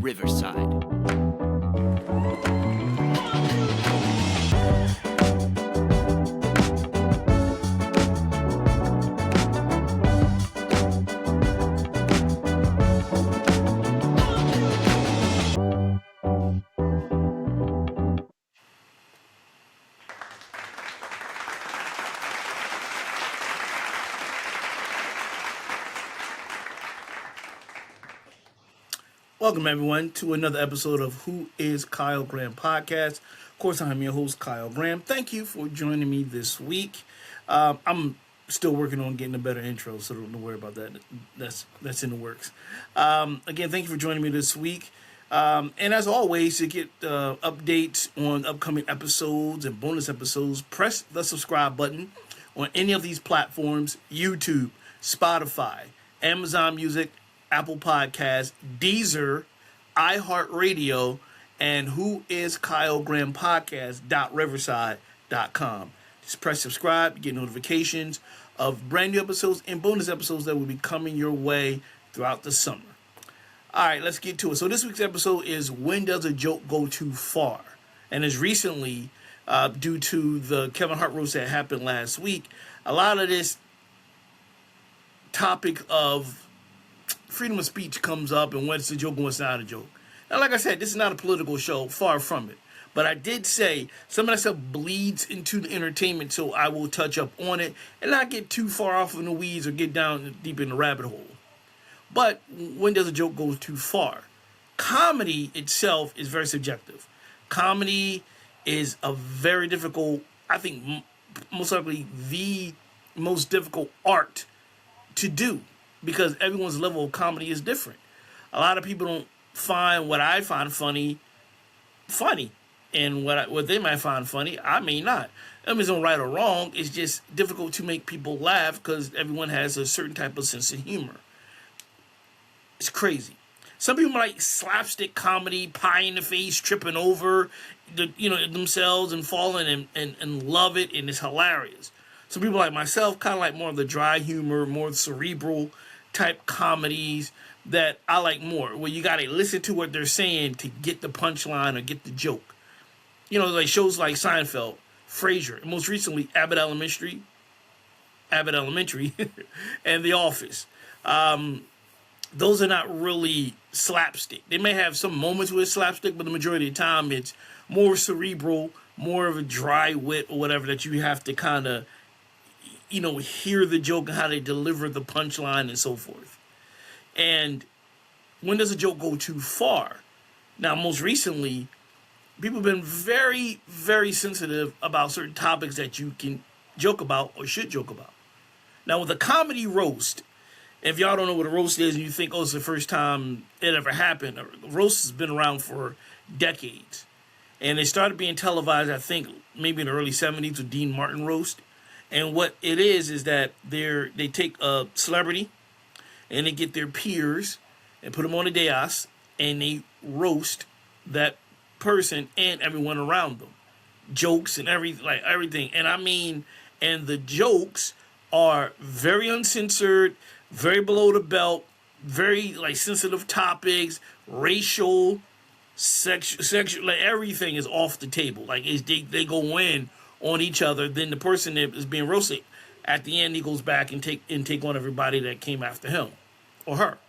Riverside. Welcome, everyone, to another episode of Who is Kyle Graham podcast. Of course, I'm your host, Kyle Graham. Thank you for joining me this week. I'm still working on getting a better intro, so don't worry about that. That's in the works. Again, thank you for joining me this week. And as always, to get updates on upcoming episodes and bonus episodes, press the subscribe button on any of these platforms: YouTube, Spotify, Amazon Music, Apple Podcasts, Deezer, iHeartRadio, and whoiskylegrahampodcast.riverside.com. Just press subscribe, get notifications of brand new episodes and bonus episodes that will be coming your way throughout the summer. All right, let's get to it. So this week's episode is When Does a Joke Go Too Far? And as recently, due to the Kevin Hart roast that happened last week, a lot of this topic of freedom of speech comes up and what's a joke and what's not a joke. Now, like I said, this is not a political show, far from it. But I did say some of that stuff bleeds into the entertainment, so I will touch up on it and not get too far off in the weeds or get down deep in the rabbit hole. But when does a joke go too far? Comedy itself is very subjective. Comedy is a very difficult, I think most likely the most difficult art to do, because everyone's level of comedy is different. A lot of people don't find what I find funny, and what they might find funny, I may not. I mean, it's not right or wrong. It's just difficult to make people laugh because everyone has a certain type of sense of humor. It's crazy. Some people like slapstick comedy, pie in the face, tripping over, themselves and falling and love it, and it's hilarious. Some people like myself kind of like more of the dry humor, more cerebral type comedies that I like more, where you gotta listen to what they're saying to get the punchline or get the joke. Like shows like Seinfeld, Frasier, and most recently Abbott Elementary, and The Office. Those are not really slapstick. They may have some moments with slapstick, but the majority of the time it's more cerebral, more of a dry wit or whatever that you have to kind of hear the joke and how they deliver the punchline and so forth. And when does a joke go too far? Now, most recently, people have been very, very sensitive about certain topics that you can joke about or should joke about. Now, with a comedy roast, if y'all don't know what a roast is and you think, it's the first time it ever happened, a roast has been around for decades. And it started being televised, I think, maybe in the early 70s with Dean Martin roast. And what it is that they take a celebrity and they get their peers and put them on a dais and they roast that person and everyone around them. Jokes and everything. And I mean, and the jokes are very uncensored, very below the belt, very sensitive topics, racial, sexual, everything is off the table. They go in on each other. Then the person that is being roasted, at the end, he goes back and take on everybody that came after him or her.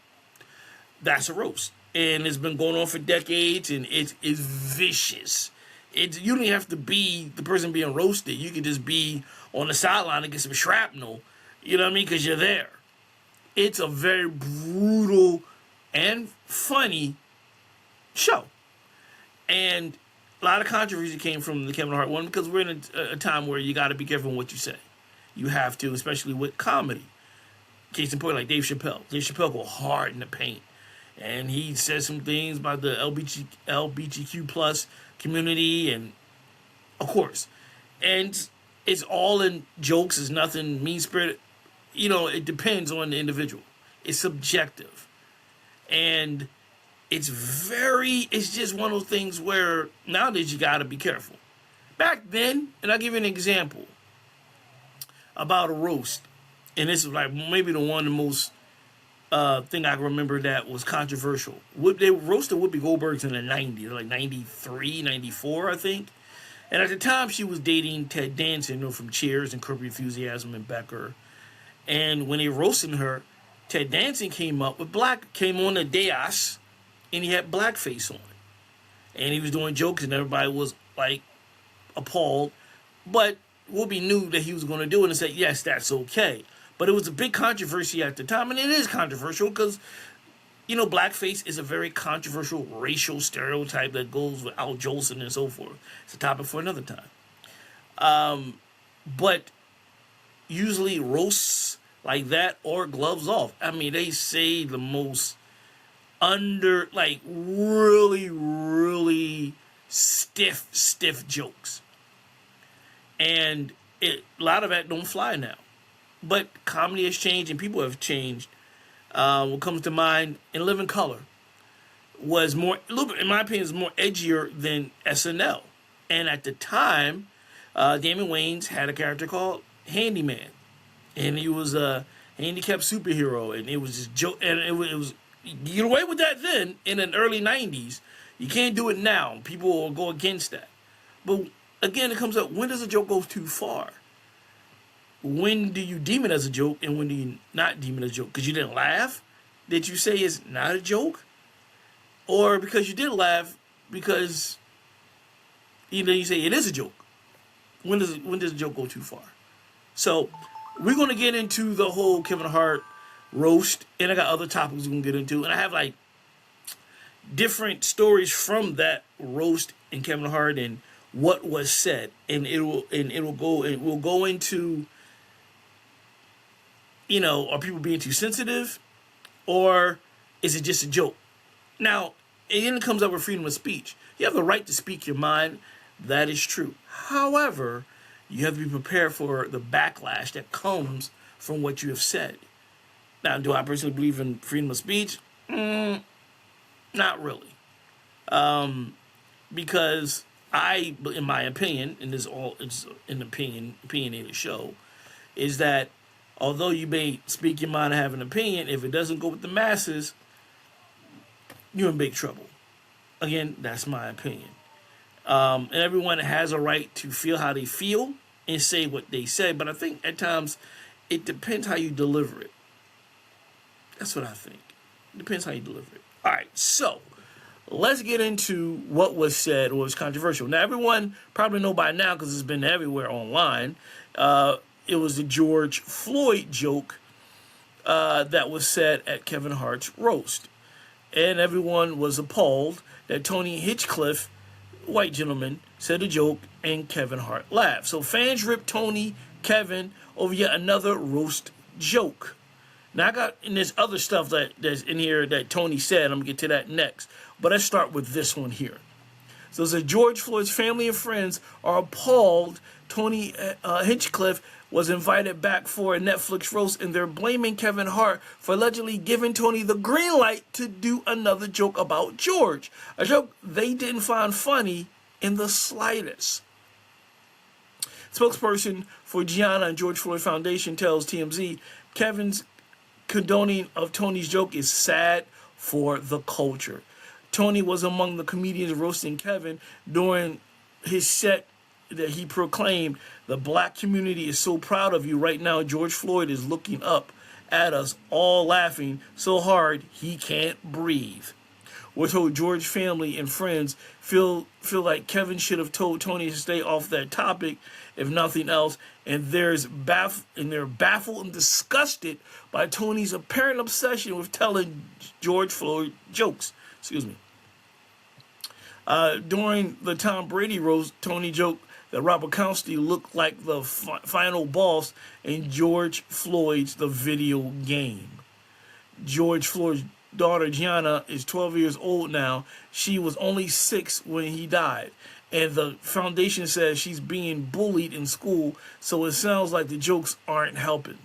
That's a roast, and it's been going on for decades, and it's vicious. You don't have to be the person being roasted. You can just be on the sideline and get some shrapnel. You know what I mean? Because you're there. It's a very brutal and funny show, and a lot of controversy came from the Kevin Hart one because we're in a time where you got to be careful in what you say. You have to, especially with comedy. Case in point, like Dave Chappelle. Dave Chappelle go hard in the paint. And he says some things about the LGBTQ plus community, and of course. And it's all in jokes. It's nothing mean-spirited. It depends on the individual. It's subjective. And it's just one of those things where nowadays you got to be careful. Back then, and I'll give you an example about a roast, and this is maybe the one of the most thing I remember that was controversial. They roasted Whoopi Goldberg's in the 90s, like 93, 94, I think. And at the time, she was dating Ted Danson, from Cheers and Curb Your Enthusiasm and Becker. And when they roasted her, Ted Danson came on the dais, and he had blackface on. And he was doing jokes, and everybody was, like, appalled. But Whoopi knew that he was going to do it and said, yes, that's okay. But it was a big controversy at the time, and it is controversial because, blackface is a very controversial racial stereotype that goes with Al Jolson and so forth. It's a topic for another time. But usually roasts like that or gloves off. I mean, they say the most really, really stiff jokes. And a lot of that don't fly now. But comedy has changed and people have changed. What comes to mind, In Living Color was a little bit, in my opinion, is more edgier than SNL. And at the time, Damon Wayans had a character called Handyman. And he was a handicapped superhero. And it was just joke. And it was you get away with that then in the early 90s. You can't do it now. People will go against that. But again, it comes up, when does a joke go too far? When do you deem it as a joke and when do you not deem it as a joke? Because you didn't laugh? Did you say it's not a joke? Or because you did laugh because you say it is a joke? When does a joke go too far? So we're going to get into the whole Kevin Hart roast, and I got other topics we can get into, and I have like different stories from that roast and Kevin Hart and what was said, and it will go into, are people being too sensitive, or is it just a joke? Now, and then it comes up with freedom of speech. You have the right to speak your mind. That is true. However, you have to be prepared for the backlash that comes from what you have said. Now, do I personally believe in freedom of speech? Not really. Because in my opinion, and it's an opinionated show, is that although you may speak your mind and have an opinion, if it doesn't go with the masses, you're in big trouble. Again, that's my opinion. And everyone has a right to feel how they feel and say what they say, but I think at times it depends how you deliver it. That's what I think. It depends how you deliver it. All right, so let's get into what was said or was controversial. Now, everyone probably know by now because it's been everywhere online. It was the George Floyd joke that was said at Kevin Hart's roast. And everyone was appalled that Tony Hinchcliffe, white gentleman, said a joke and Kevin Hart laughed. So fans ripped Tony, Kevin over yet another roast joke. Now, I got in this other stuff that's in here that Tony said. I'm going to get to that next. But let's start with this one here. So it says, George Floyd's family and friends are appalled Tony Hinchcliffe was invited back for a Netflix roast, and they're blaming Kevin Hart for allegedly giving Tony the green light to do another joke about George. A joke they didn't find funny in the slightest. Spokesperson for Gianna and George Floyd Foundation tells TMZ, Kevin's condoning of Tony's joke is sad for the culture. Tony was among the comedians roasting Kevin during his set that he proclaimed, the black community is so proud of you right now. George Floyd is looking up at us all laughing so hard he can't breathe. We're told George family and friends feel like Kevin should have told Tony to stay off that topic, if nothing else, and they're baffled and disgusted by Tony's apparent obsession with telling George Floyd jokes. Excuse me. During the Tom Brady roast, Tony joked that Robert Constantine looked like the final boss in George Floyd's The Video Game. George Floyd's daughter Gianna is 12 years old now. She was only 6 when he died. And the foundation says she's being bullied in school, so it sounds like the jokes aren't helping.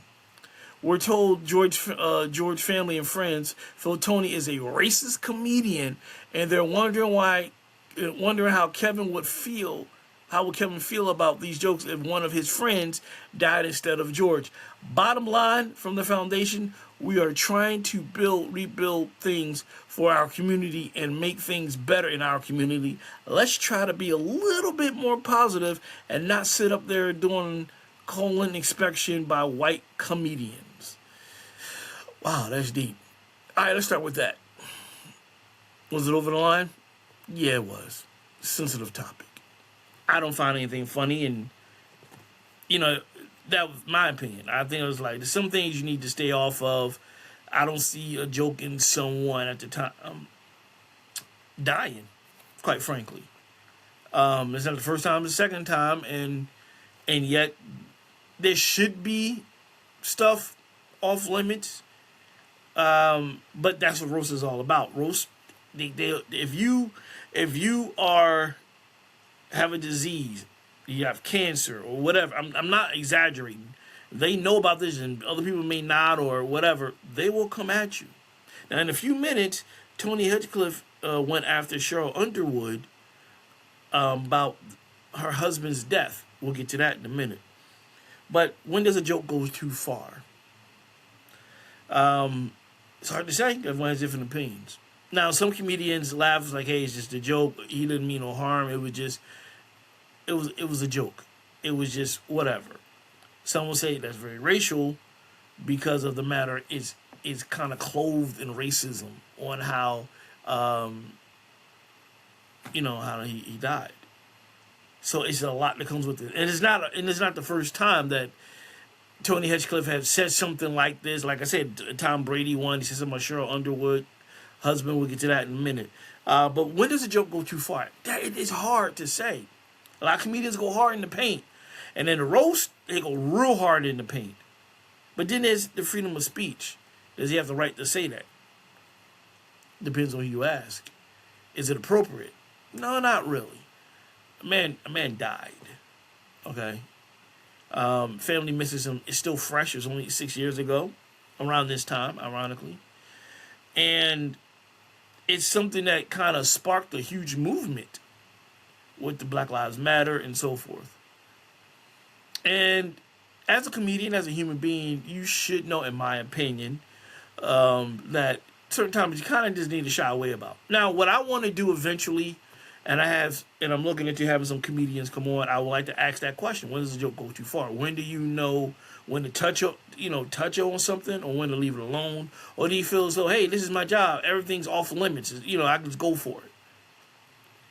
We're told George family and friends feel Tony is a racist comedian, and they're wondering how Kevin would feel. How would Kevin feel about these jokes if one of his friends died instead of George? Bottom line from the foundation, We are trying to rebuild things for our community and make things better in our community. Let's try to be a little bit more positive and not sit up there doing colon inspection by white comedians. Wow, that's deep. All right, let's start with that. Was it over the line? Yeah, it was. Sensitive topic. I don't find anything funny, and, you know, that was my opinion. I think it was like, there's some things you need to stay off of. I don't see a joke in someone at the time dying, quite frankly. It's not the first time, it's the second time, and yet there should be stuff off limits. But that's what roast is all about. Roast, if you have a disease, you have cancer or whatever, I'm not exaggerating. They know about this and other people may not or whatever, they will come at you. Now, in a few minutes, Tony Hinchcliffe went after SHERYL Underwood about her husband's death. We'll get to that in a minute. But when does a joke go too far? It's hard to say. Everyone has different opinions. Now, some comedians laugh like, "Hey, it's just a joke. He didn't mean no harm. It was just, it was a joke. It was just whatever." Some will say that's very racial because of the matter is kind of clothed in racism on how, how he died. So it's a lot that comes with it, and it's not the first time that Tony Hinchcliffe has said something like this. Like I said, Tom Brady one. He said something about SHERYL Underwood husband. We'll get to that in a minute. But when does a joke go too far? It's hard to say. A lot of comedians go hard in the paint. And then the roast, they go real hard in the paint. But then there's the freedom of speech. Does he have the right to say that? Depends on who you ask. Is it appropriate? No, not really. A man died. Okay? Family misses him. It's still fresh. It was only 6 years ago. Around this time, ironically. And it's something that kind of sparked a huge movement with the Black Lives Matter and so forth. And as a comedian, as a human being, you should know, in my opinion, that certain times you kind of just need to shy away about. Now, what I want to do eventually, and I'm looking into having some comedians come on, I would like to ask that question. When does the joke go too far? When do you know when to touch on something or when to leave it alone? Or do you feel as though, hey, this is my job, everything's off limits, I can just go for it?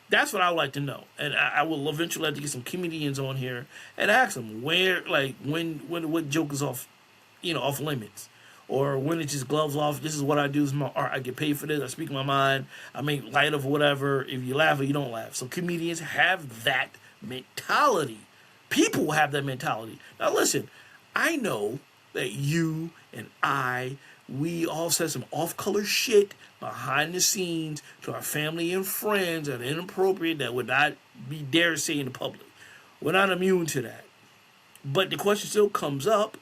That's what I would like to know. And I will eventually have to get some comedians on here and ask them what joke is off limits. Or when it's just gloves off, this is what I do, this is my art, I get paid for this, I speak my mind, I make light of whatever, if you laugh or you don't laugh. So comedians have that mentality. People have that mentality. Now listen, I know that you and we all said some off-color shit behind the scenes to our family and friends that are inappropriate, that would not be dare to say in the public. We're not immune to that. But the question still comes up,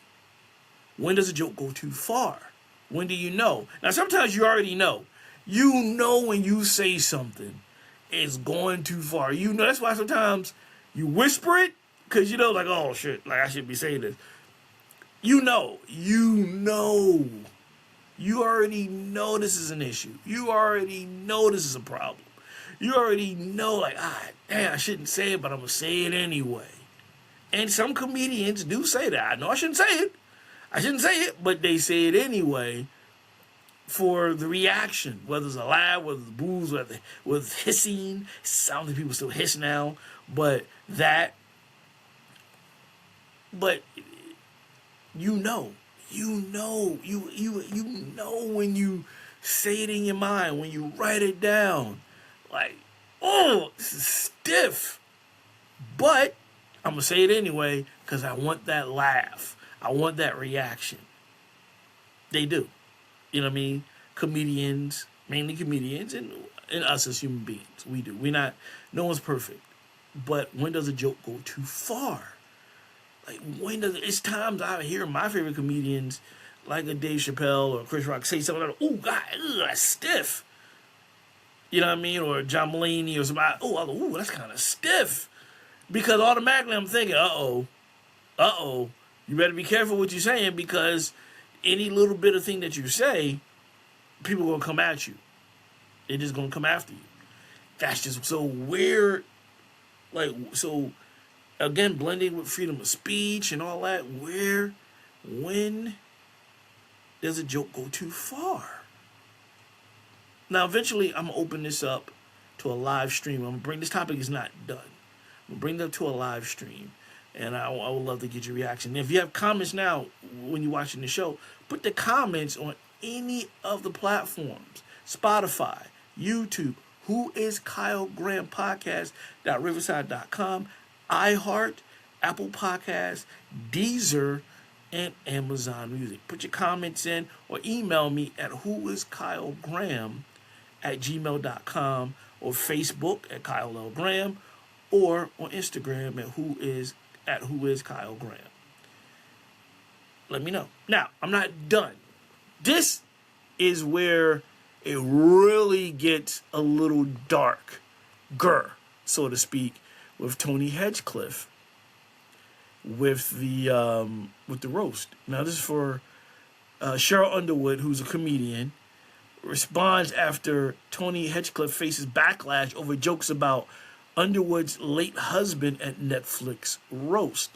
when does a joke go too far? When do you know? Now, sometimes you already know. You know when you say something, it's going too far. That's why sometimes you whisper it, because like, oh, shit, like I should be saying this. You already know this is an issue. You already know this is a problem. You already know, like, damn, I shouldn't say it, but I'm going to say it anyway. And some comedians do say that. I know I shouldn't say it, but they say it anyway for the reaction, whether it's a laugh, whether it's boos, whether it's hissing. Some people still hiss now, but you know when you say it in your mind, when you write it down, like, oh, this is stiff, but I'm going to say it anyway because I want that laugh. I want that reaction. They do. You know what I mean? Comedians, mainly comedians, and us as human beings. We do. No one's perfect. But when does a joke go too far? Like, it's times I hear my favorite comedians, like a Dave Chappelle or Chris Rock, say something like, oh, God, that's stiff. You know what I mean? Or John Mulaney or somebody, oh, that's kind of stiff. Because automatically I'm thinking, uh-oh, you better be careful what you're saying because any little bit of thing that you say, people are going to come at you. They're just going to come after you. That's just so weird. Like, so, again, blending with freedom of speech and all that. When does a joke go too far? Now, eventually, I'm going to open this up to a live stream. I'm going to bring, this topic is not done. I'm going to bring it up to a live stream. And I would love to get your reaction. If you have comments now, when you're watching the show, put the comments on any of the platforms. Spotify, YouTube, Who is Kyle Graham Podcast.riverside.com, iHeart, Apple Podcasts, Deezer, and Amazon Music. Put your comments in or email me at whoiskylegraham@gmail.com or Facebook at Kyle L. Graham or on Instagram at Who is Kyle Graham. Let me know. Now, I'm not done. This is where it really gets a little darker, so to speak, with Tony Hinchcliffe with the roast. Now, this is for Sheryl Underwood, who's a comedian, responds after Tony Hinchcliffe faces backlash over jokes about Underwood's late husband at Netflix roast.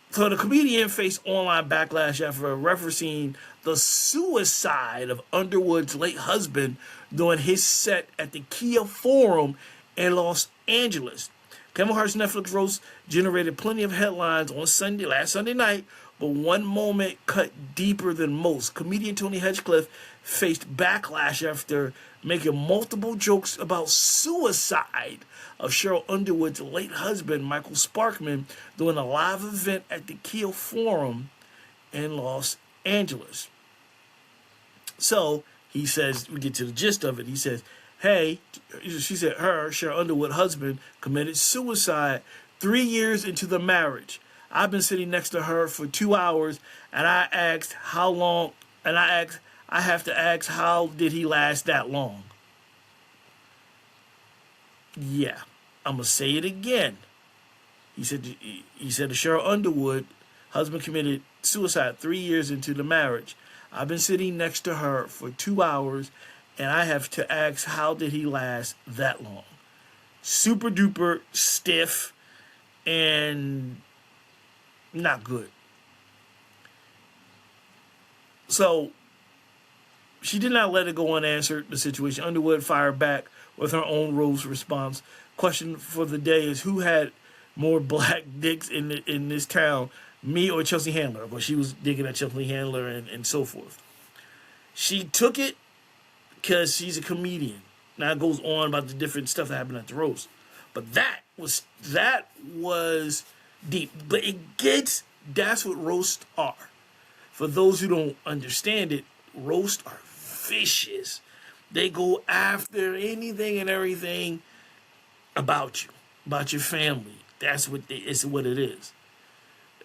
So the comedian faced online backlash after referencing the suicide of Underwood's late husband during his set at the Kia Forum in Los Angeles. Kevin Hart's Netflix roast generated plenty of headlines on last Sunday night, but one moment cut deeper than most. Comedian Tony Hinchcliffe faced backlash after making multiple jokes about suicide of Sheryl Underwood's late husband, Michael Sparkman, during a live event at the Kia Forum in Los Angeles. So, he says, we get to the gist of it. He says, hey, she said Sheryl Underwood's husband committed suicide 3 years into the marriage. I've been sitting next to her for 2 hours, and I asked how long, and I have to ask, how did he last that long? Yeah, I'm going to say it again. He said the Sheryl Underwood husband committed suicide 3 years into the marriage. I've been sitting next to her for 2 hours, and I have to ask, how did he last that long? Super duper stiff and not good. So, she did not let it go unanswered, the situation. Underwood fired back with her own roast response. Question for the day is, who had more black dicks in this town, me or Chelsea Handler? But she was digging at Chelsea Handler and so forth. She took it because she's a comedian. Now it goes on about the different stuff that happened at the roast. But that was deep. But that's what roasts are. For those who don't understand it, roasts are vicious. They go after anything and everything about you, about your family. That's what it's what it is.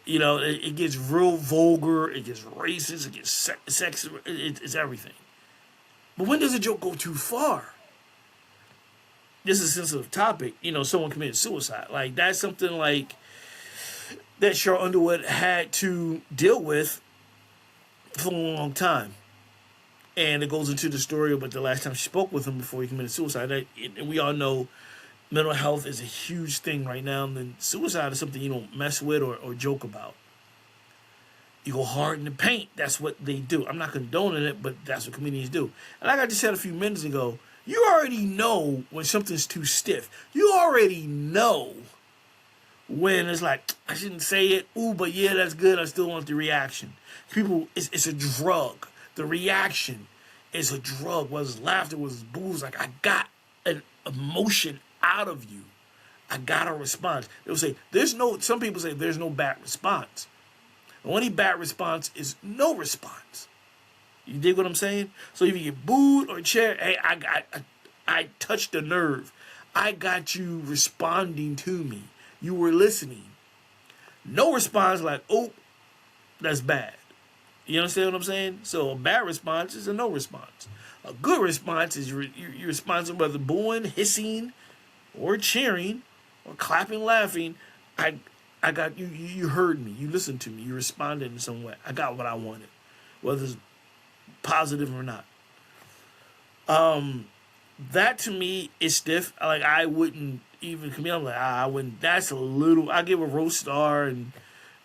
You know, it gets real vulgar, it gets racist, it gets sexist, it's everything. But when does a joke go too far? This is a sensitive topic. You know, someone committed suicide. Like, that's something like that Sheryl Underwood had to deal with for a long time. And it goes into the story about the last time she spoke with him before he committed suicide. And we all know mental health is a huge thing right now. And then suicide is something you don't mess with or joke about. You go hard in the paint. That's what they do. I'm not condoning it, but that's what comedians do. And like I just said a few minutes ago, you already know when something's too stiff. You already know when it's like, I shouldn't say it. Ooh, but yeah, that's good. I still want the reaction. People, it's a drug. The reaction is a drug. Whether it's laughter, whether it's booze. Like, I got an emotion out of you. I got a response. They'll say, some people say there's no bad response. The only bad response is no response. You dig what I'm saying? So if you get booed or cheered, hey, I touched a nerve. I got you responding to me. You were listening. No response like, oh, that's bad. You understand what I'm saying? So a bad response is a no response. A good response is you're responsible, whether booing, hissing, or cheering, or clapping, laughing. I I got you. You heard me. You listened to me. You responded in some way. I got what I wanted, whether it's positive or not. That to me is stiff. Like I wouldn't even come in. I'm like I wouldn't. That's a little. I give a roast star, and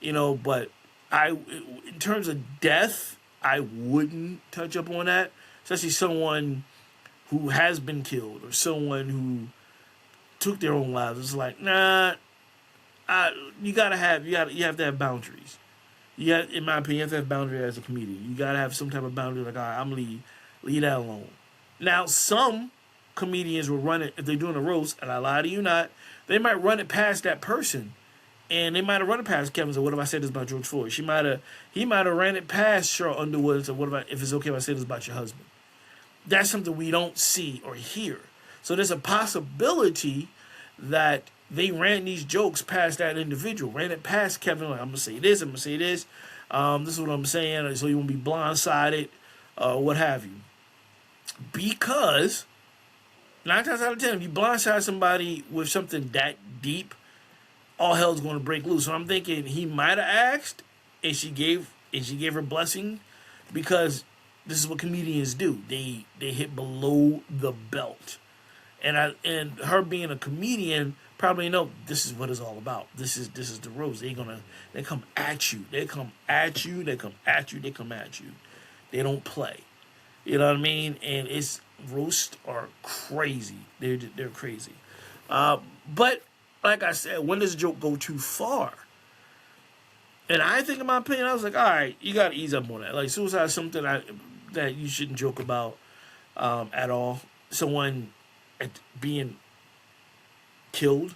but in terms of death, I wouldn't touch up on that. Especially someone who has been killed or someone who took their own lives. It's like nah. You have to have boundaries. In my opinion, you have to have boundaries as a comedian. You gotta have some type of boundary. Like, all right, I'm gonna leave that alone. Now, some comedians will run it if they're doing a roast, and I lie to you not. They might run it past that person, and they might have run it past Kevin. So, what if I said this about George Floyd? He might have ran it past SHERYL Underwood. So, what if it's okay if I say this about your husband? That's something we don't see or hear. So, there's a possibility that they ran these jokes past that individual, ran it past Kevin. Like, I'm gonna say this. I'm gonna say this. This is what I'm saying, so you won't be blindsided, what have you. Because 9 times out of 10, if you blindside somebody with something that deep, all hell's going to break loose. So I'm thinking he might have asked, and she gave her blessing, because this is what comedians do. They hit below the belt, and her being a comedian probably know this is what it's all about. This is the roast. They come at you. They come at you. They come at you. They come at you. They don't play. You know what I mean? And it's roasts are crazy. They're crazy. But like I said, when does a joke go too far? And I think, in my opinion, I was like, all right, you got to ease up on that. Like, suicide is something that you shouldn't joke about at all. Someone being killed,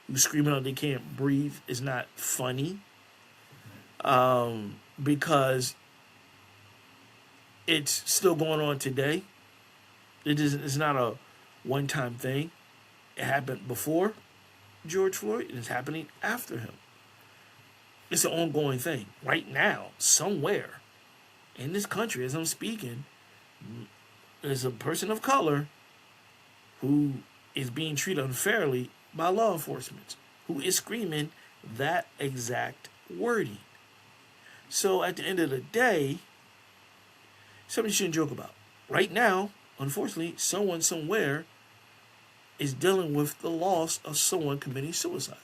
who's screaming out they can't breathe, is not funny, because it's still going on today. It's not a one-time thing. It happened before George Floyd, and it's happening after him. It's an ongoing thing. Right now, somewhere in this country, as I'm speaking, there's a person of color who is being treated unfairly by law enforcement, who is screaming that exact wording. So at the end of the day, something you shouldn't joke about. Right now, unfortunately, someone somewhere is dealing with the loss of someone committing suicide.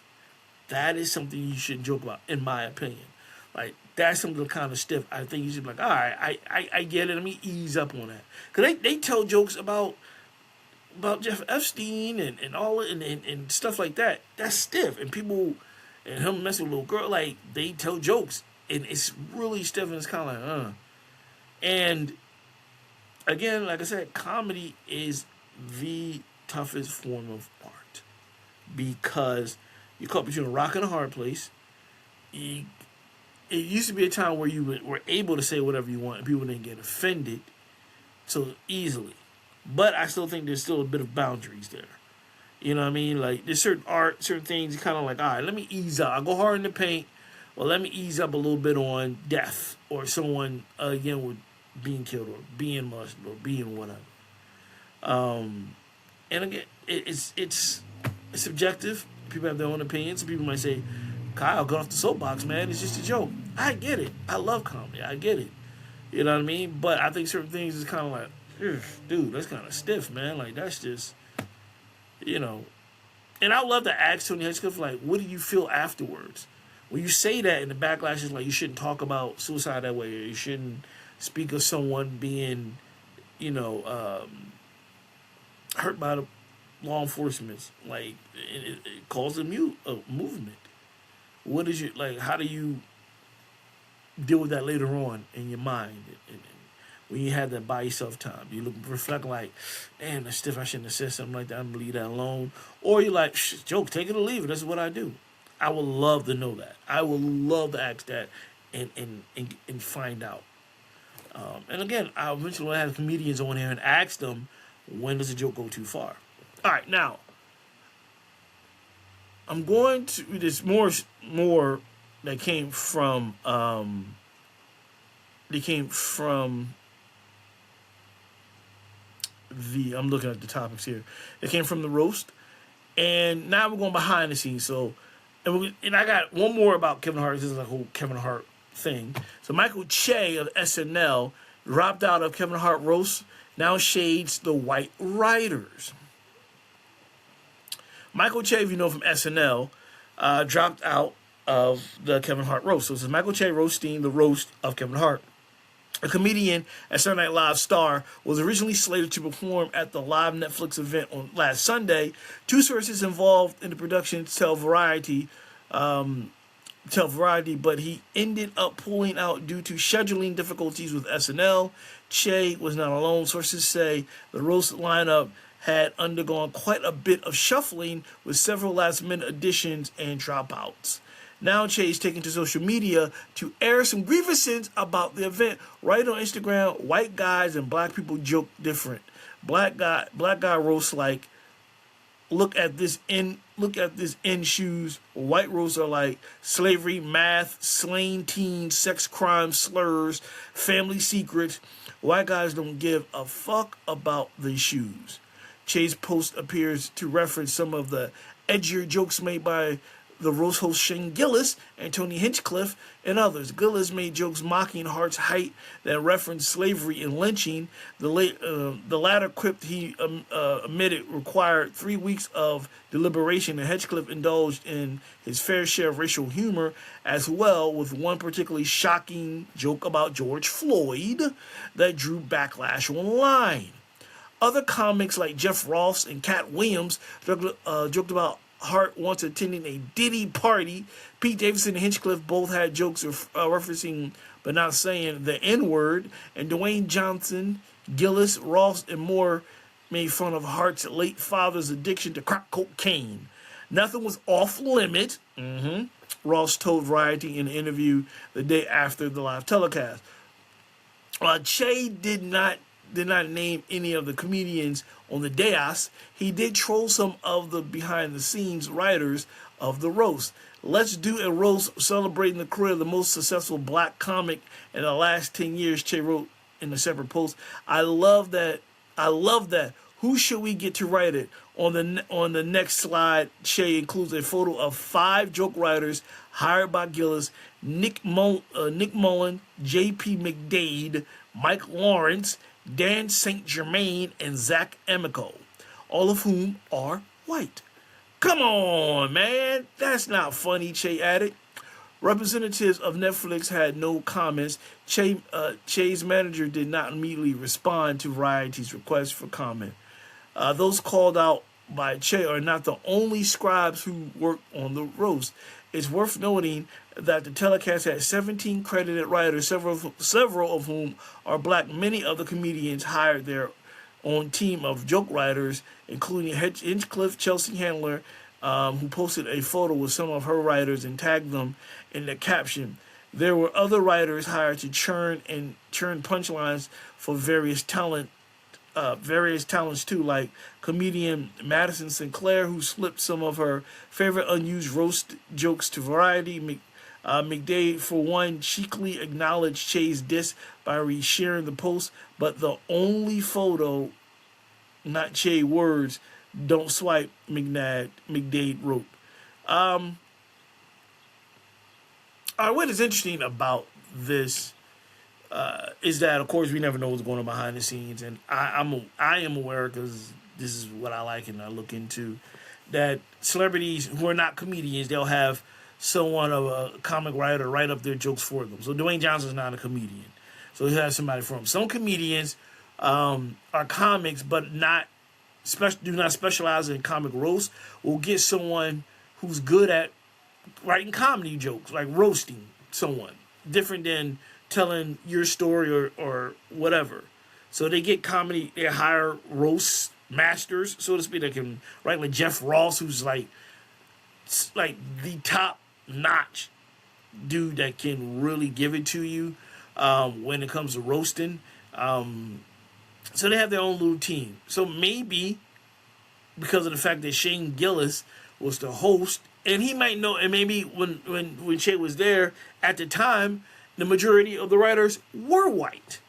That is something you shouldn't joke about, in my opinion. Like, that's something kind of stiff. I think you should be like, all right, I get it. Let me ease up on that. Because they tell jokes about Jeff Epstein and all and stuff like that. That's stiff. And people, and him messing with a little girl, like, they tell jokes. And it's really stiff, and it's kind of like, And again, like I said, comedy is the toughest form of art, because you're caught between a rock and a hard place. It used to be a time where you were able to say whatever you want and people didn't get offended so easily. But I still think there's still a bit of boundaries there. You know what I mean? Like, there's certain art, certain things, kind of like, all right, let me ease up. I go hard in the paint, well, let me ease up a little bit on death, or someone, again, with being killed, or being molested, or being whatever. And again, it's subjective. People have their own opinions. Some people might say, Kyle, get off the soapbox, man. It's just a joke. I get it. I love comedy. I get it. You know what I mean? But I think certain things is kind of like, dude, that's kind of stiff, man. Like, that's just, And I would love to ask Tony Hinchcliffe, like, what do you feel afterwards? When you say that, and the backlash is like, you shouldn't talk about suicide that way, or you shouldn't speak of someone being, hurt by the law enforcement. Like, it caused a movement. What is your, like, how do you deal with that later on in your mind? And when you have that by yourself time, do you reflect like, damn, that's stiff, I shouldn't have said something like that, I'm going to leave that alone? Or you're like, joke, take it or leave it, that's what I do. I would love to know that. I would love to ask that and find out. And again, I eventually want to have comedians on here and ask them, when does a joke go too far? All right, now, I'm going to, there's more that came from, I'm looking at the topics here. It came from the roast. And now we're going behind the scenes. So And I got one more about Kevin Hart. This is a whole Kevin Hart thing. So Michael Che of SNL dropped out of Kevin Hart roast, now shades the white writers. Michael Che, if you know from SNL, dropped out of the Kevin Hart roast. So this is Michael Che roasting the roast of Kevin Hart. A comedian at Saturday Night Live star was originally slated to perform at the live Netflix event on last Sunday. Two sources involved in the production tell Variety, but he ended up pulling out due to scheduling difficulties with SNL. Che was not alone. Sources say the roast lineup had undergone quite a bit of shuffling with several last-minute additions and dropouts. Now Che is taking to social media to air some grievances about the event. Right on Instagram, white guys and black people joke different. Black guy roasts like, look at this in shoes. White roasts are like slavery, math, slain teens, sex crimes, slurs, family secrets. White guys don't give a fuck about the shoes. Che's post appears to reference some of the edgier jokes made by the roast host Shane Gillis and Tony Hinchcliffe and others. Gillis made jokes mocking Hart's height that referenced slavery and lynching. The latter quipped he admitted required 3 weeks of deliberation, and Hinchcliffe indulged in his fair share of racial humor as well, with one particularly shocking joke about George Floyd that drew backlash online. Other comics like Jeff Ross and Cat Williams joked about Hart once attending a Diddy party. Pete Davidson and Hinchcliffe both had jokes referencing but not saying the N-word. And Dwayne Johnson, Gillis, Ross, and more made fun of Hart's late father's addiction to crack cocaine. Nothing was off limit, Ross told Variety in an interview the day after the live telecast. Che did not name any of the comedians on the dais. He did troll some of the behind-the-scenes writers of the roast. Let's do a roast celebrating the career of the most successful black comic in the last 10 years, Che wrote in a separate post. I love that. Who should we get to write it? On the next slide, Che includes a photo of 5 joke writers hired by Gillis: Nick Mullen, J.P. McDade, Mike Lawrence, Dan St. Germain, and Zach Amico, all of whom are white. Come on, man. That's not funny, Che added. Representatives of Netflix had no comments. Che's manager did not immediately respond to Variety's request for comment. Those called out by Che are not the only scribes who worked on the roast. It's worth noting that the telecast had 17 credited writers, several of whom are black. Many of the comedians hired their own team of joke writers, including Hinchcliffe, Chelsea Handler, who posted a photo with some of her writers and tagged them in the caption. There were other writers hired to churn punchlines for various talents too, like comedian Madison Sinclair, who slipped some of her favorite unused roast jokes to Variety. McDade, for one, cheekily acknowledged Che's diss by resharing the post, but the only photo, not Che words, don't swipe, McDade wrote. What is interesting about this is that, of course, we never know what's going on behind the scenes, and I am aware, because this is what I like and I look into, that celebrities who are not comedians, they'll have someone of a comic writer write up their jokes for them. So Dwayne Johnson's not a comedian, so he has somebody for him. Some comedians are comics, but do not specialize in comic roast. Will get someone who's good at writing comedy jokes, like roasting someone, different than telling your story or whatever. So they get comedy, they hire roast masters, so to speak, that can write, like Jeff Ross, who's like the top notch dude that can really give it to you when it comes to roasting. So they have their own little team. So maybe because of the fact that Shane Gillis was the host, and he might know, and maybe when Che was there at the time, the majority of the writers were white,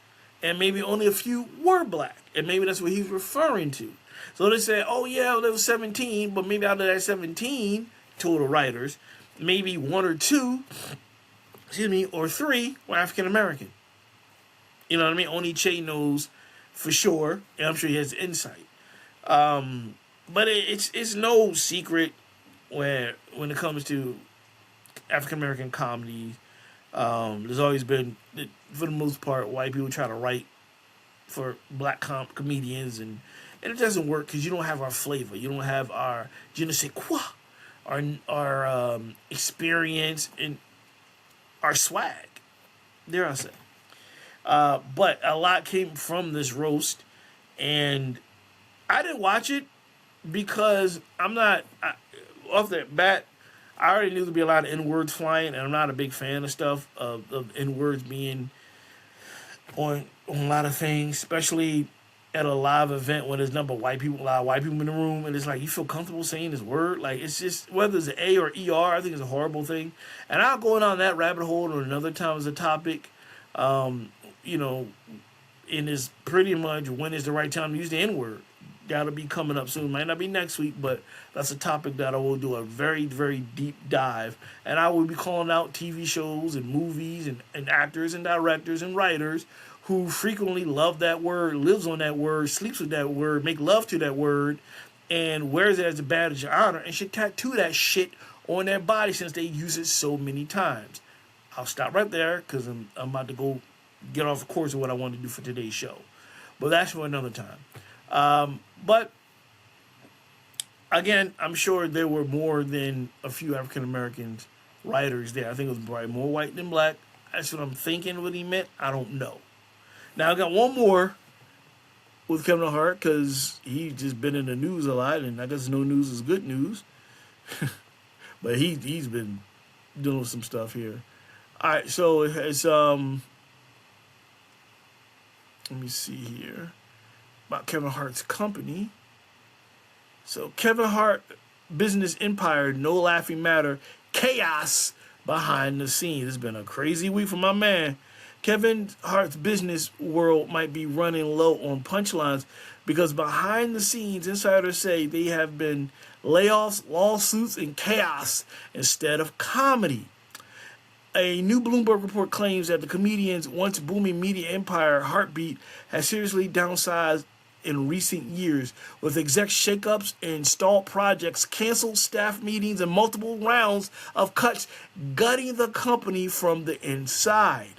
and maybe only a few were black, and maybe that's what he's referring to. So they say, oh yeah, there was 17, but maybe out of that 17 total writers, maybe one or two, or three were African American. You know what I mean? Only Che knows for sure, and I'm sure he has insight. But it's no secret when it comes to African American comedy, there's always been, for the most part, white people try to write for black comedians, and it doesn't work because you don't have our flavor, you don't have our je ne sais quoi, our experience and our swag, dare I say. But a lot came from this roast, and I didn't watch it because off the bat, I already knew there'd be a lot of N-words flying, and I'm not a big fan of stuff, of N-words being on a lot of things, especially at a live event when there's a lot of white people in the room, and it's like, you feel comfortable saying this word? Like, it's just, whether it's an A or ER, I think it's a horrible thing. And I'll go on that rabbit hole or another time as a topic, and it's pretty much when is the right time to use the N-word. That'll be coming up soon. Might not be next week, but that's a topic that I will do a very, very deep dive. And I will be calling out TV shows and movies and actors and directors and writers who frequently love that word, lives on that word, sleeps with that word, make love to that word, and wears it as a badge of honor and should tattoo that shit on their body since they use it so many times. I'll stop right there because I'm about to go get off the course of what I want to do for today's show. But that's for another time. But again, I'm sure there were more than a few African Americans writers there. I think it was probably more white than black. That's what I'm thinking what he meant. I don't know. Now, I got one more with Kevin Hart because he's just been in the news a lot, and I guess no news is good news. But he's been dealing with some stuff here. All right, so it's, let me see here. About Kevin Hart's company. So Kevin Hart business empire, no laughing matter, chaos behind the scenes. It's been a crazy week for my man. Kevin Hart's business world might be running low on punchlines because behind the scenes, insiders say they have been layoffs, lawsuits, and chaos instead of comedy. A new Bloomberg report claims that the comedian's once booming media empire, Heartbeat, has seriously downsized in recent years, with exec shakeups and stalled projects, canceled staff meetings, and multiple rounds of cuts gutting the company from the inside.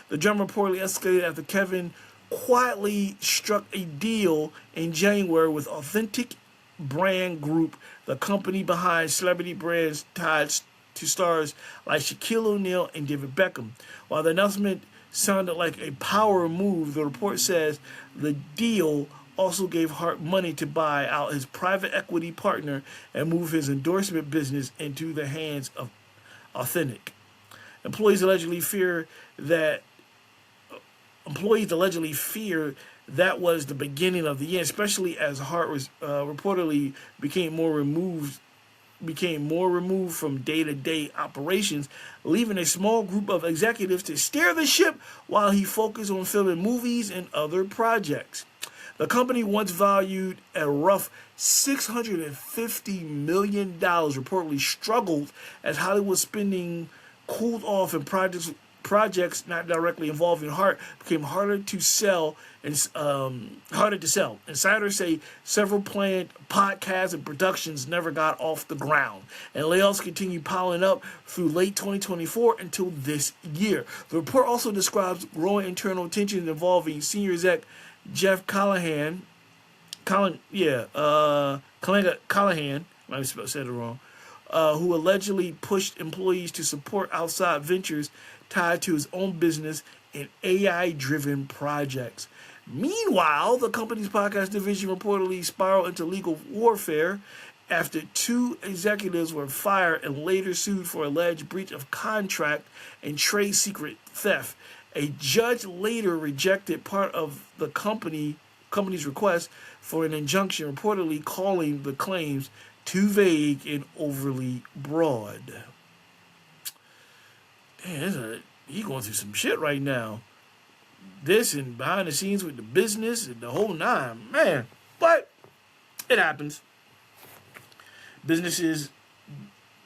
The drama reportedly escalated after Kevin quietly struck a deal in January with Authentic Brand Group, the company behind celebrity brands tied to stars like Shaquille O'Neal and David Beckham. While the announcement sounded like a power move, the report says the deal also gave Hart money to buy out his private equity partner and move his endorsement business into the hands of Authentic. Employees allegedly fear that was the beginning of the end, especially as Hart was reportedly became more removed from day-to-day operations, leaving a small group of executives to steer the ship while he focused on filming movies and other projects. The company, once valued at a rough $650 million, reportedly struggled as Hollywood spending cooled off and projects not directly involving Hart became harder to sell. Insiders say several planned podcasts and productions never got off the ground, and layoffs continue piling up through late 2024 until this year. The report also describes growing internal tensions involving senior exec Jeff Callahan. Callahan, I might have said it wrong. Who allegedly pushed employees to support outside ventures tied to his own business and AI-driven projects. Meanwhile, the company's podcast division reportedly spiraled into legal warfare after two executives were fired and later sued for alleged breach of contract and trade secret theft. A judge later rejected part of the company's request for an injunction, reportedly calling the claims too vague and overly broad. Man, he's going through some shit right now. This and behind the scenes with the business and the whole nine, man. But it happens. Businesses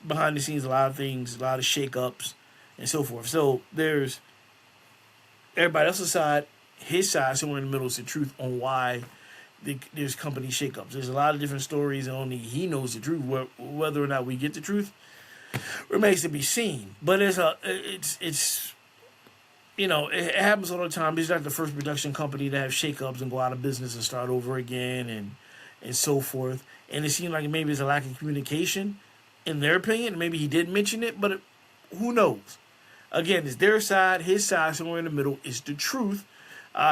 behind the scenes, a lot of things, a lot of shakeups, and so forth. So there's everybody else's side, his side, somewhere in the middle is the truth on why there's company shakeups. There's a lot of different stories, and only he knows the truth. Whether or not we get the truth remains to be seen. But it's you know, it happens all the time. He's not the first production company to have shakeups and go out of business and start over again and so forth. And it seemed like maybe there's a lack of communication, in their opinion. Maybe he did mention it, but who knows? Again, it's their side, his side, somewhere in the middle is the truth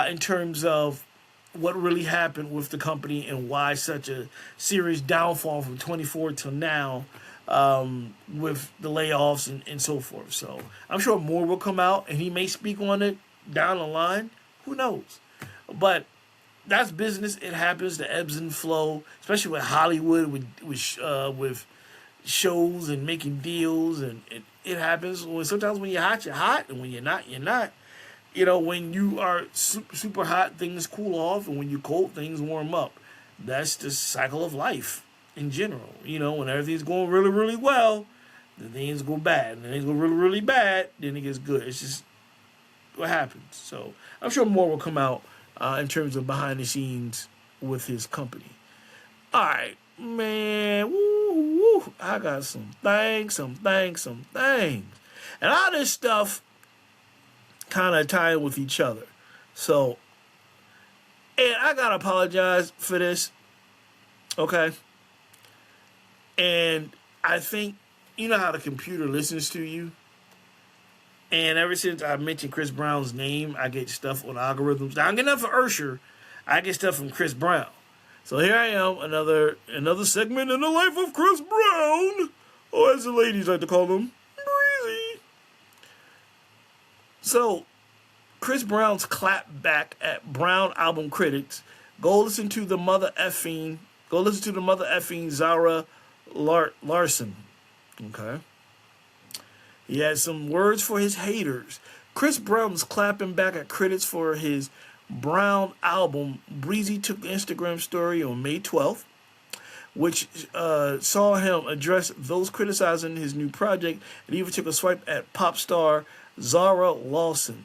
in terms of what really happened with the company and why such a serious downfall from 24 till now with the layoffs and so forth. So I'm sure more will come out, and he may speak on it down the line. Who knows? But that's business. It happens. The ebbs and flow, especially with Hollywood, with shows and making deals, and it happens. Sometimes when you're hot, and when you're not, you're not. You know, when you are super hot, things cool off, and when you're cold, things warm up. That's the cycle of life in general. You know, when everything's going really, really well, then things go bad. And then things go really, really bad, then it gets good. It's just what happens. So I'm sure more will come out in terms of behind the scenes with his company. All right, man. Woo. I got some things. And all this stuff kind of tie in with each other. So, and I gotta apologize for this, okay? And I think, you know how the computer listens to you? And ever since I mentioned Chris Brown's name, I get stuff on algorithms. Now, I don't get nothing from Ursher. I get stuff from Chris Brown. So here I am, another segment in the life of Chris Brown, or as the ladies like to call him, Breezy. So, Chris Brown's clap back at Brown album critics. Go listen to the mother effing Zara Larson. Okay. He has some words for his haters. Chris Brown's clapping back at critics for his Brown album. Breezy took the Instagram story on May 12th, which saw him address those criticizing his new project, and even took a swipe at pop star Zara Lawson.